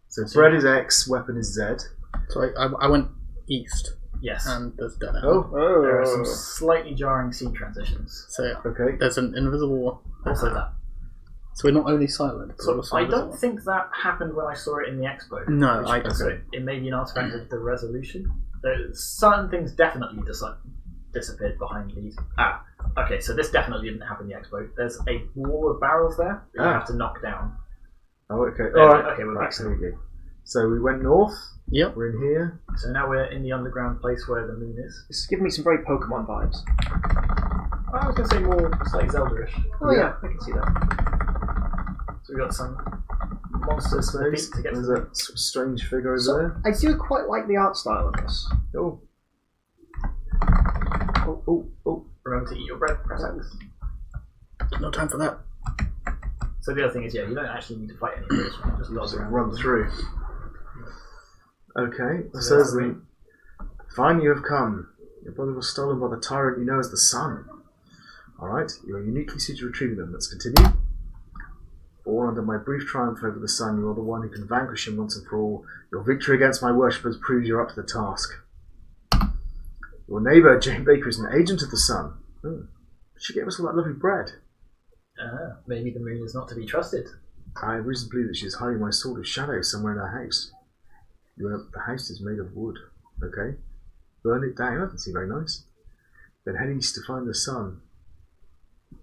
So bread is X, weapon is Z. So I went east. Yes. And there's dead end. There are some slightly jarring scene transitions. So Okay. there's an invisible. Also that. So we're not only silent. But So also I invisible. don't think that happened when I saw it in the expo. No, I don't. So it may be an artifact of the resolution. Certain things definitely disappeared behind these. Okay, so this definitely didn't happen in the expo. There's a wall of barrels there that you have to knock down. Oh, okay. There, Alright. okay, we're back. There we go. So we went north. Yep. We're in here. So now we're in the underground place where the moon is. This is giving me some very Pokemon vibes. I was going to say more slightly Zelda-ish. Oh yeah, I can see that. So we've got some monsters to beat to get to There's the a strange figure over I do quite like the art style of this. there. Oh. Oh. Remember to eat your bread, press X. No time for that. So the other thing is, you don't actually need to fight any of this. You can just dodge around. Run through. Okay. So Says that's the Fine, you have come. Your brother was stolen by the tyrant you know as the Sun. Alright, you are uniquely suited to retrieving them. Let's continue. All under my brief triumph over the Sun, you are the one who can vanquish him once and for all. Your victory against my worshippers proves you're up to the task. Your neighbour, Jane Baker, is an agent of the Sun. She gave us all that lovely bread. Maybe the moon is not to be trusted. I have reason to believe that she is hiding my sword of shadow somewhere in her house. The house is made of wood. Okay. Burn it down. That doesn't seem very nice. Then head east to find the sun.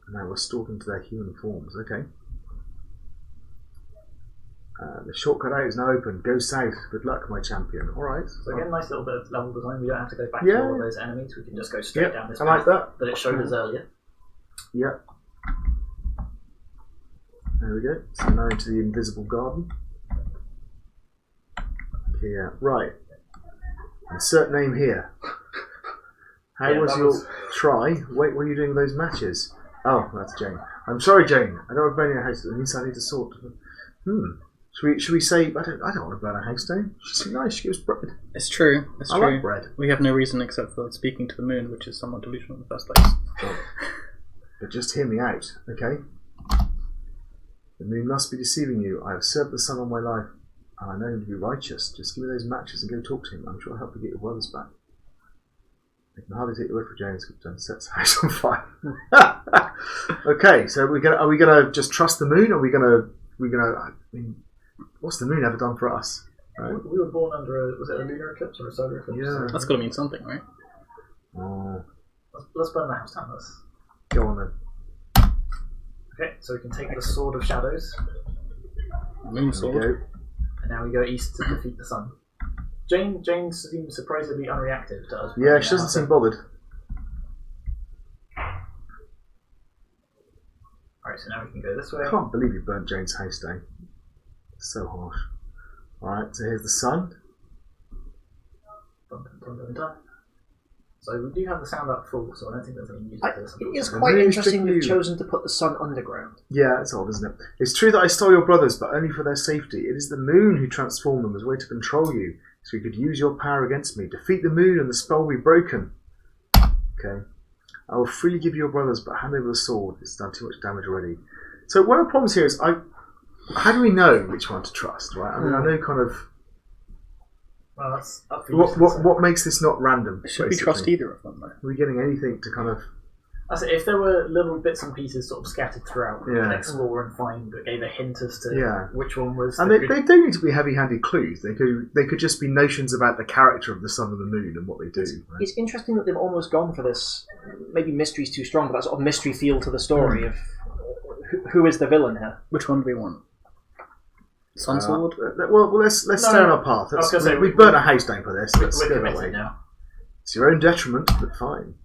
And now restore them to their human forms. Okay. The shortcut out is now open. Go south. Good luck, my champion. Alright. So again, nice little bit of level design. We don't have to go back to all of those enemies. We can just go straight down this path I like that. it showed us earlier. Yep. There we go. So now into the invisible garden. Here. Right. Insert name here. How was your try? Wait, what are you doing with those matches? Oh, that's Jane. I'm sorry, Jane. I don't want to burn your house. It means I need to sort. Should we say I don't want to burn her house down? She's nice. She gives bread. It's true. It's I true. like bread. We have no reason except for speaking to the moon, which is somewhat delusional in the first place. Oh. But just hear me out, okay? The moon must be deceiving you. I have served the sun all my life, and I know him to be righteous. Just give me those matches and go talk to him. I'm sure I'll help you get your brothers back. I can hardly take the word for James to set the house on fire. Okay, so are we gonna just trust the moon? Or are we gonna? I mean, what's the moon ever done for us? Right. We were born under was it a lunar eclipse or a solar eclipse? Yeah. That's got to mean something, right? Let's burn the house down. Let's... Go on then. Okay, so we can take the Sword of Shadows, Moon sword. and now we go east to defeat the sun. Jane seems surprisingly unreactive to us. Yeah, she doesn't seem bothered. Alright, so now we can go this way. I can't believe you burnt Jane's house down. It's so harsh. Alright, so here's the sun. Dun, dun, dun, dun. So we do have the sound up full, so I don't think there's any music to this. It is The quite moon's interesting the they've view. chosen to put the sun underground. Yeah, it's odd, isn't it? It's true that I stole your brothers, but only for their safety. It is the moon who transformed them as a way to control you, so you could use your power against me. Defeat the moon and the spell will be broken. Okay. I will freely give you your brothers, but hand over the sword. It's done too much damage already. So one of the problems here is, how do we know which one to trust, right? I mean, I know kind of... Well, that's up for you to decide. What makes this not random? Should we basically? trust either of them, though? Are we getting anything to kind of... That's it. If there were little bits and pieces sort of scattered throughout, we Yeah. could explore and find that gave a hint as to Yeah. which one was. And the they good... don't need to be heavy-handed clues. They could just be notions about the character of the sun and the moon and what they do. Right? It's interesting that they've almost gone for this. Maybe mystery's too strong, but that sort of mystery feel to the story of who is the villain here. Which one do we want? Sun sword? Well, let's stay on our path. I was gonna say, we burnt a house down for this. Let's We're go that way. committed now. It's your own detriment, but fine.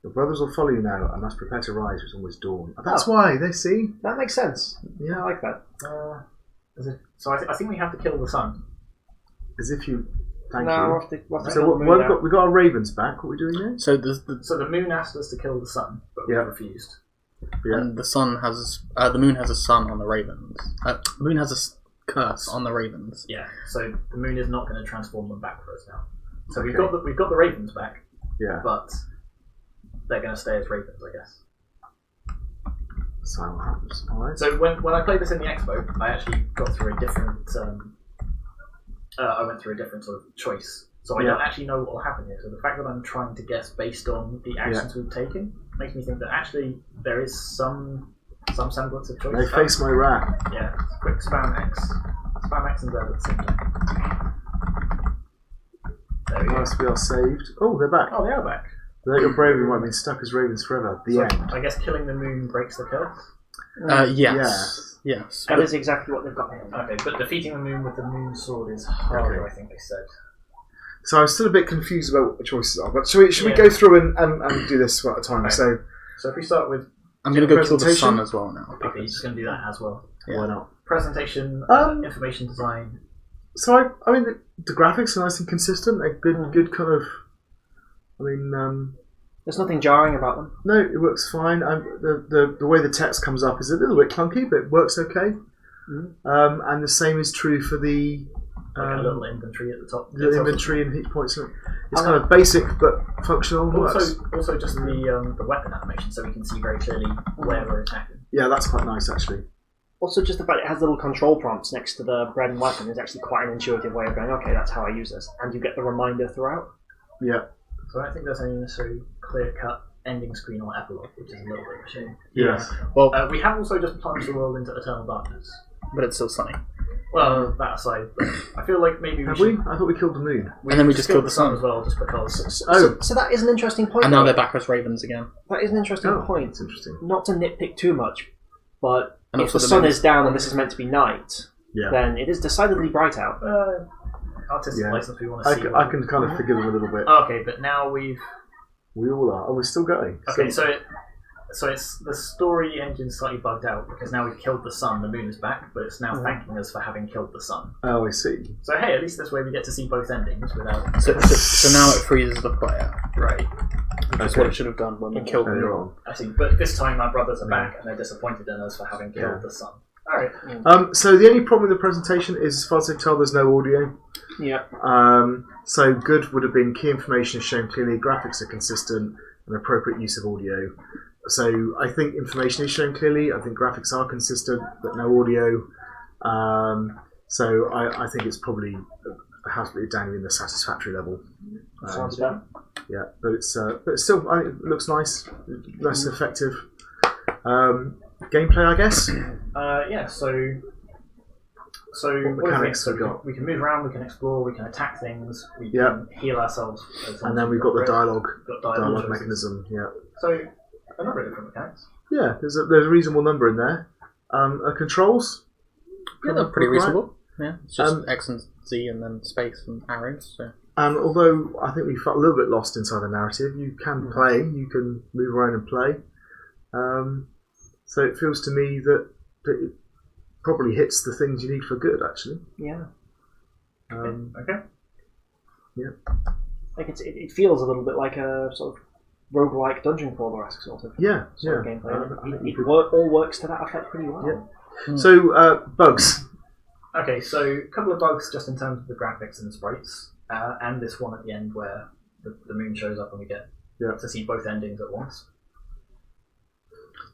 Your brothers will follow you now. I must prepare to rise. It's almost dawn. That's why they see. That makes sense. Yeah, I like that. So I think we have to kill the sun. as if you. Thank No, you. we'll have to So kill the moon now. we got our ravens back. What are we doing now? So the So the moon asked us to kill the sun, but we Yeah. refused. Yeah. and the sun has the moon has a sun on the ravens. The moon has a curse on the ravens. Yeah. So the moon is not going to transform them back for us now. So we've Okay. got the ravens back, Yeah. but they're going to stay as ravens, I guess. So what happens? All right. So when I played this in the expo, I actually got through a different. I went through a different sort of choice. So I Yeah. don't actually know what will happen here. So the fact that I'm trying to guess based on the actions we've taken makes me think that actually there is some semblance of choice. They face my wrath. Yeah. Quick spam X. Spam X and Z at the same time. There we go. Whilst we are saved. Oh, they're back. Oh, they are back. Without your bravery, might have been stuck as ravens forever. The So end. I guess killing the moon breaks the curse. Yes. That is exactly what they've got here. Okay, but defeating the moon with the moon sword is harder, Okay. I think they said. So I'm still a bit confused about what the choices are. But should we Yeah. go through and do this one at a time? Right. So So if we start with... I'm going to go kill the Presentation? sun as well now. Okay, you're just going to do that as well. Yeah. why not? Presentation, information design. So I mean the graphics are nice and consistent. They're good kind of. I mean, There's nothing jarring about them. no, it works fine. The way the text comes up is a little bit clunky, but it works okay. And the same is true for the Like a little inventory at the top. the It's inventory and hit points. It's kind of basic but functional. and works. Also just the weapon animation, so we can see very clearly where we're attacking. Yeah, that's quite nice actually. Also, just the fact it has little control prompts next to the bread and weapon is actually quite an intuitive way of going, okay, that's how I use this. And you get the reminder throughout. Yeah. So I don't think there's any necessarily clear-cut ending screen or epilogue, which is a little bit of a shame. Yeah. Well, We have also just plunged the world into eternal darkness. but it's still sunny. Well, that aside, but I feel like maybe Have should... we? I thought we killed the moon. And then we just killed the sun. as well, just because. So that is an interesting point. And now though. they're back as ravens again. That is an interesting Oh, point. that's interesting. Not to nitpick too much, but And if also the the sun moon is down and this is meant to be night, Yeah. then it is decidedly bright out. Artistic Yeah. license we want to see. I can kind of figure them a little bit. Okay, but now we've... We all are. Oh, we're still going. Okay, so it's the story engine's slightly bugged out because now we've killed the sun, the moon is back, but it's now thanking us for having killed the sun. Oh, I see. So hey, at least this way we get to see both endings without... So now it freezes the player. Right. That's what it should have done when we killed the Earlier moon. on. I see, but this time our brothers are back and they're disappointed in us for having killed Yeah. the sun. Alright. So the only problem with the presentation is, as far as I can tell, there's no audio. Yeah. So good would have been key information is shown clearly, graphics are consistent, and appropriate use of audio. So I think information is shown clearly. I think graphics are consistent, but no audio. So I think it's probably has to be down in the satisfactory level. Sounds bad. Yeah, but it's still it looks nice, nice and effective. Gameplay, I guess. Yeah, so So what mechanics we got? We can move around, we can explore, we can attack things, we can heal ourselves. And then we've got the dialogue dialogue mechanism. Yeah. So a number of different mechanics. Yeah, there's a reasonable number in there. Controls. Yeah, they're pretty reasonable. Yeah, it's just X and Z and then space and arrows. So. And although I think we felt a little bit lost inside the narrative, you can play, you can move around and play. So it feels to me that it probably hits the things you need for good, actually. Yeah. Okay. Yeah. Like it feels a little bit like a sort of roguelike dungeon crawler-esque sort of gameplay. It all works to that effect pretty well. Yeah. So, bugs. Okay, so a couple of bugs just in terms of the graphics and the sprites, and this one at the end where the moon shows up and we get to see both endings at once.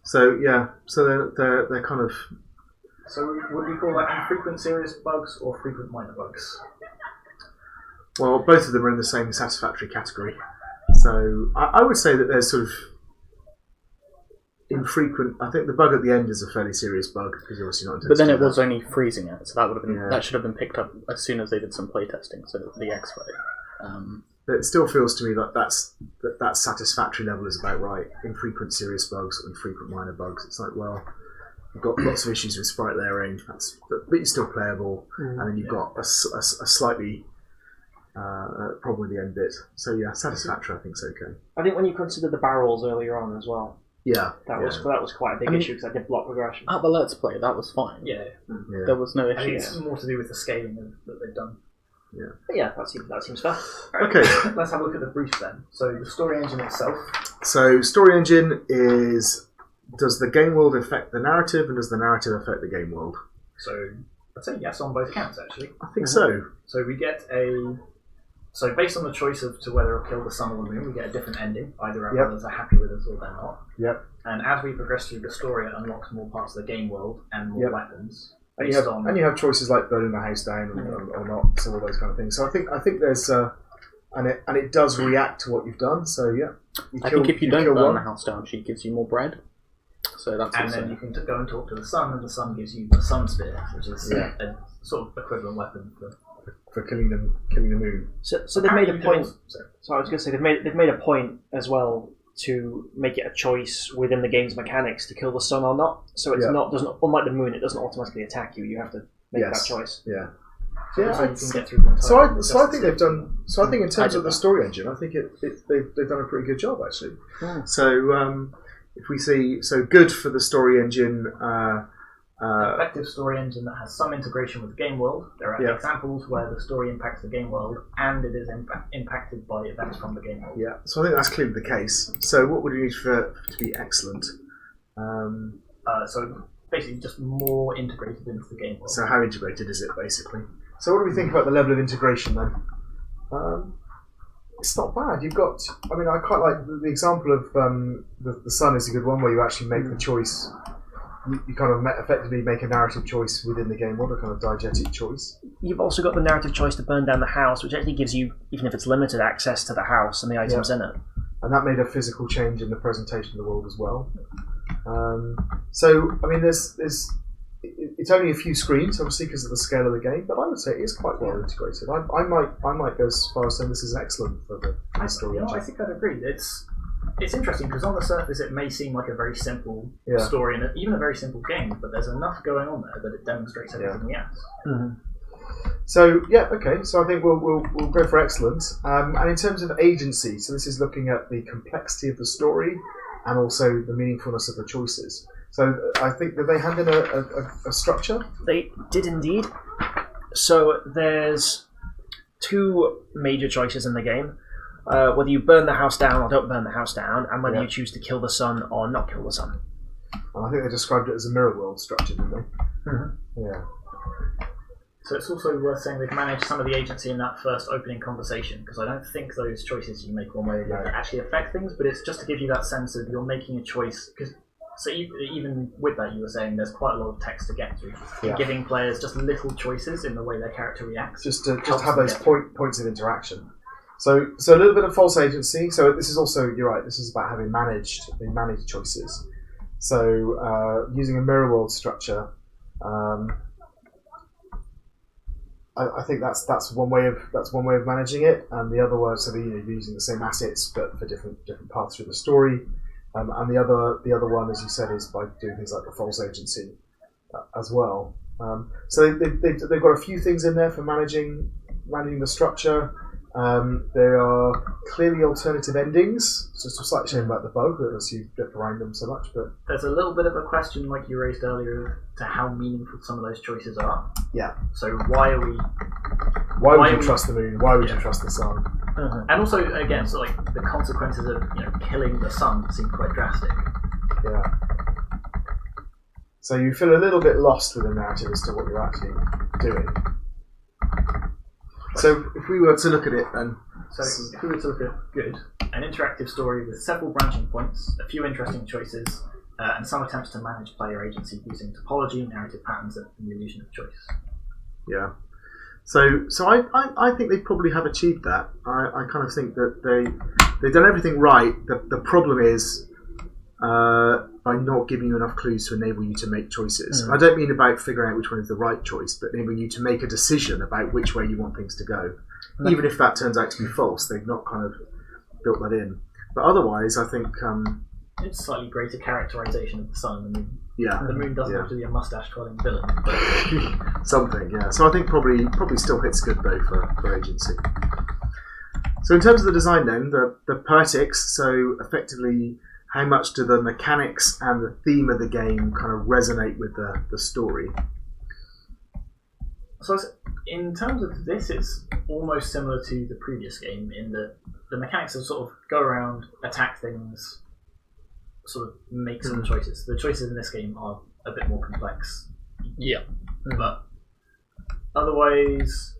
So they're kind of. So would we call that infrequent serious bugs or frequent minor bugs? Well, both of them are in the same satisfactory category. So I would say that there's sort of infrequent. I think the bug at the end is a fairly serious bug because you're obviously not. But then it was only freezing it, so that would have been that should have been picked up as soon as they did some playtesting. So the X-ray. It still feels to me like that satisfactory level is about right. Infrequent serious bugs and frequent minor bugs. It's like, well, you've got lots of issues with sprite layering, but you're still playable, and then you've got a slightly problem with the end bit. So yeah, satisfactory I think is okay. I think when you consider the barrels earlier on as well, that was quite a big issue because I did block progression. At the Let's Play, that was fine. Yeah. There was no issue. I think it's more to do with the scaling that they've done. Yeah. But yeah, that seems fair. Right, okay, let's have a look at the brief then. So the story engine itself. So story engine is, does the game world affect the narrative, and does the narrative affect the game world? So I'd say yes on both counts actually. I think so. So we get so based on the choice of to whether to kill the sun or the moon, we get a different ending. Either our brothers are happy with us or they're not. Yep. And as we progress through the story, it unlocks more parts of the game world and more weapons. And you have choices like burning the house down or not, so all those kind of things. So I think there's and it does react to what you've done. So yeah, I think if you don't burn the house down, she gives you more bread. So that's and then you can go and talk to the sun, and the sun gives you the sun spear, which is a sort of equivalent weapon for killing the moon. So they've made a point. So I was going to say they've made a point as well to make it a choice within the game's mechanics to kill the sun or not. So it's doesn't unlike the moon, it doesn't automatically attack you. You have to make that choice. Yeah. So I think they've done. So I think in terms of the story engine, I think they've done a pretty good job actually. So if we see good for the story engine. An effective story engine that has some integration with the game world. There are examples where the story impacts the game world and it is impacted by events from the game world. Yeah, so I think that's clearly the case. So what would you need for to be excellent? So basically just more integrated into the game world. So how integrated is it basically? So what do we think about the level of integration then? It's not bad. You've got, I quite like the example of the sun is a good one where you actually make the choice. You kind of effectively make a narrative choice within the game world, a kind of diegetic choice. You've also got the narrative choice to burn down the house, which actually gives you, even if it's limited, access to the house and the items in it. And that made a physical change in the presentation of the world as well. There's it's only a few screens, obviously, because of the scale of the game, but I would say it is quite well integrated. I might go as far as saying this is excellent for the story engine. I think I'd agree. It's interesting because on the surface it may seem like a very simple story and even a very simple game, but there's enough going on there that it demonstrates everything we ask. Mm-hmm. So So I think we'll go for excellent. And in terms of agency, so this is looking at the complexity of the story and also the meaningfulness of the choices. So I think that they hand in a structure. They did indeed. So there's two major choices in the game. Whether you burn the house down or don't burn the house down, and whether you choose to kill the sun or not kill the sun. And I think they described it as a mirror world structure, didn't they? Mm-hmm. Yeah. So it's also worth saying they've managed some of the agency in that first opening conversation, because I don't think those choices you make one way or the other actually affect things, but it's just to give you that sense of you're making a choice. So even with that, you were saying there's quite a lot of text to get through, giving players just little choices in the way their character reacts. Just to have those points of interaction. So a little bit of false agency. So this is also, you're right, this is about having managed choices. So using a mirror world structure, I think that's one way of managing it, and the other way, so you're using the same assets but for different paths through the story, and the other one, as you said, is by doing things like the false agency as well. So they've got a few things in there for managing the structure. There are clearly alternative endings. It's just a slight shame about the bug as you drift around them so much. But there's a little bit of a question, like you raised earlier, to how meaningful some of those choices are. Yeah. So why would you trust the moon? Why would you trust the sun? And also, again, so like the consequences of killing the sun seem quite drastic. Yeah. So you feel a little bit lost with the narrative as to what you're actually doing. So if we were to look at it then... So if we were to look at good, an interactive story with several branching points, a few interesting choices, and some attempts to manage player agency using topology, narrative patterns, and the illusion of choice. Yeah. So I think they probably have achieved that. I kind of think that they've done everything right. The problem is by not giving you enough clues to enable you to make choices. I don't mean about figuring out which one is the right choice, but enabling you to make a decision about which way you want things to go. Even if that turns out to be false, they've not kind of built that in. But otherwise, I think... it's slightly greater characterization of the sun and the moon. Yeah. The moon doesn't have to be a mustache-twirling villain. But... Something, yeah. So I think probably still hits good, though, for agency. So in terms of the design, then, the poetics, so effectively... How much do the mechanics and the theme of the game kind of resonate with the story? So in terms of this, it's almost similar to the previous game in that the mechanics of sort of go around, attack things, sort of make some choices. The choices in this game are a bit more complex. Yeah. But otherwise...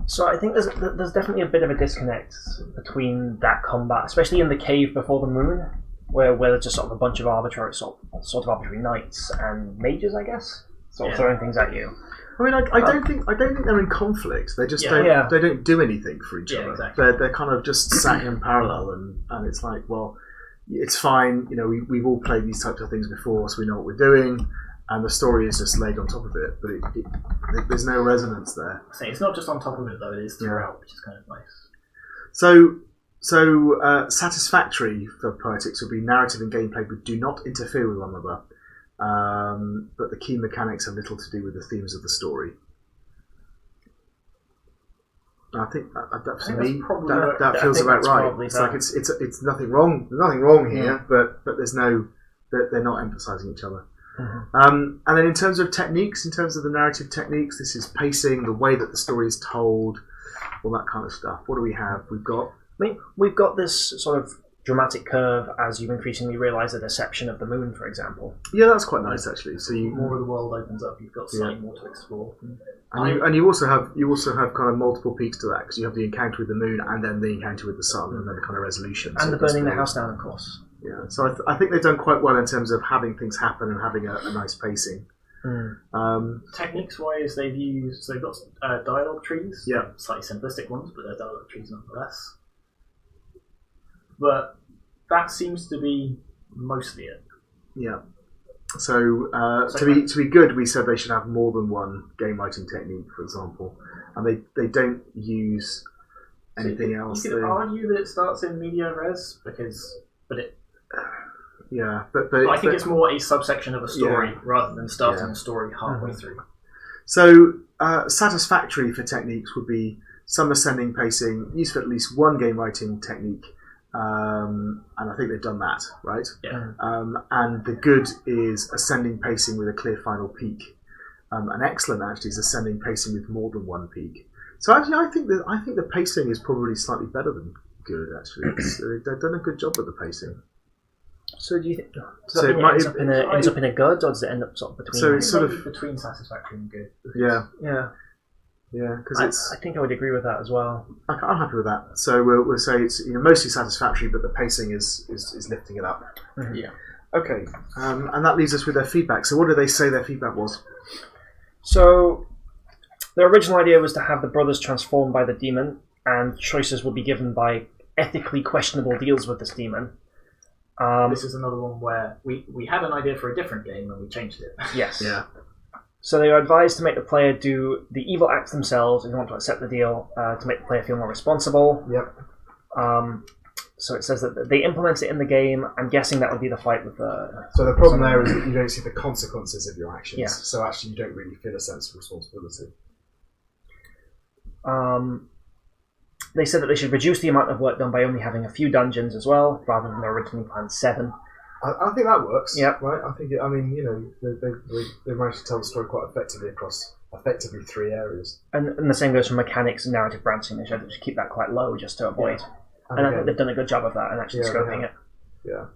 So I think there's definitely a bit of a disconnect between that combat, especially in the cave before the moon, where there's just sort of a bunch of arbitrary arbitrary knights and mages, I guess, sort of throwing things at you. I mean, I don't think they're in conflict. They just don't do anything for each other. Exactly. They're kind of just sat in parallel, and it's like, well, it's fine. We've all played these types of things before, so we know what we're doing. And the story is just laid on top of it, but there's no resonance there. So it's not just on top of it, though, it is throughout, which is kind of nice. So satisfactory for poetics would be narrative and gameplay but do not interfere with one another. But the key mechanics have little to do with the themes of the story. I think that for me that feels about right. It's like it's nothing wrong. There's nothing wrong here, but there's no they're not emphasising each other. And then in terms of techniques, in terms of the narrative techniques, this is pacing, the way that the story is told, all that kind of stuff. What do we have? We've got this sort of dramatic curve as you increasingly realise the deception of the moon, for example. Yeah, that's quite nice actually. So more of the world opens up. You've got slightly more to explore. And you also have kind of multiple peaks to that because you have the encounter with the moon and then the encounter with the sun and then the kind of resolution. And the burning the house down, of course. Yeah, so I think they've done quite well in terms of having things happen and having a nice pacing. Techniques-wise, they've got dialogue trees. Yeah, slightly simplistic ones, but they're dialogue trees nonetheless. But that seems to be mostly it. Yeah. So to be good, we said they should have more than one game writing technique, for example, and they don't use anything else. You could argue that it starts in media res but I think it's more a subsection of a story rather than starting a story halfway through. So satisfactory for techniques would be some ascending pacing, use of at least one game writing technique, and I think they've done that, right? Yeah. And the good is ascending pacing with a clear final peak. And excellent actually is ascending pacing with more than one peak. So actually, I think the pacing is probably slightly better than good. Actually, they've done a good job with the pacing. So do you think? It ends up in a good, or does it end up sort of between? So it's sort of between satisfactory and good. Yeah. Because I think I would agree with that as well. I'm happy with that. So we'll say it's mostly satisfactory, but the pacing is lifting it up. Mm-hmm. Yeah. Okay. And that leaves us with their feedback. So what did they say their feedback was? So their original idea was to have the brothers transformed by the demon, and choices will be given by ethically questionable deals with this demon. This is another one where we had an idea for a different game and we changed it. Yes. Yeah. So they are advised to make the player do the evil acts themselves if you want to accept the deal, to make the player feel more responsible. Yep. So it says that they implement it in the game. I'm guessing that would be the fight with the... So the problem there is that you don't see the consequences of your actions. Yeah. So actually you don't really feel a sense of responsibility. They said that they should reduce the amount of work done by only having a few dungeons as well, rather than originally planned 7. I think that works. Yep. Right. I think. They managed to tell the story quite effectively across 3 areas. And the same goes for mechanics and narrative branching. They should keep that quite low just to avoid. And I think they've done a good job of that and actually scoping it. Yeah.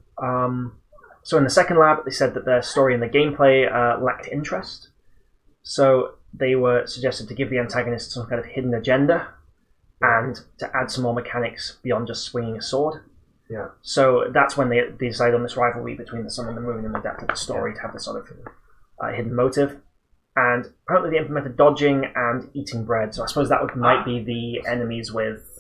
So in the second lab, they said that their story and the gameplay lacked interest. So they were suggested to give the antagonist some kind of hidden agenda and to add some more mechanics beyond just swinging a sword. Yeah. So that's when they decide on this rivalry between the sun and the moon and the depth of the story to have this sort of hidden motive. And apparently they implemented dodging and eating bread. So I suppose that might be the enemies with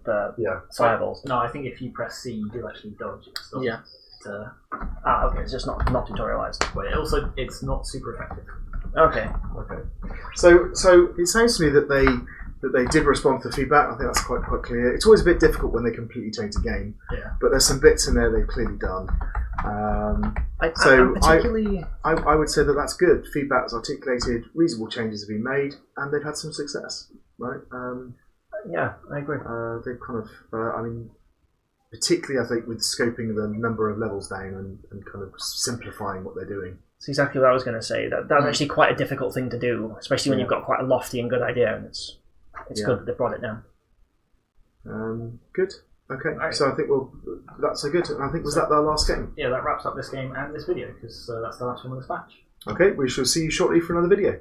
the fireballs. No, I think if you press C, you do actually dodge. Yeah. Okay, it's just not tutorialized. But it's not super effective. Okay. So it sounds to me that they did respond to feedback. I think that's quite clear. It's always a bit difficult when they completely change the game. Yeah. But there's some bits in there they've clearly done. I would say that that's good. Feedback is articulated, reasonable changes have been made, and they've had some success. Right? Yeah, I agree. They've kind of, particularly I think with scoping the number of levels down and kind of simplifying what they're doing. That's exactly what I was going to say. That's actually quite a difficult thing to do, especially when you've got quite a lofty and good idea, and it's good that they brought it down. Good. Okay, Right. so I think that's so good. And I think was that the last game? Yeah, that wraps up this game and this video because that's the last one of this batch. Okay, we shall see you shortly for another video.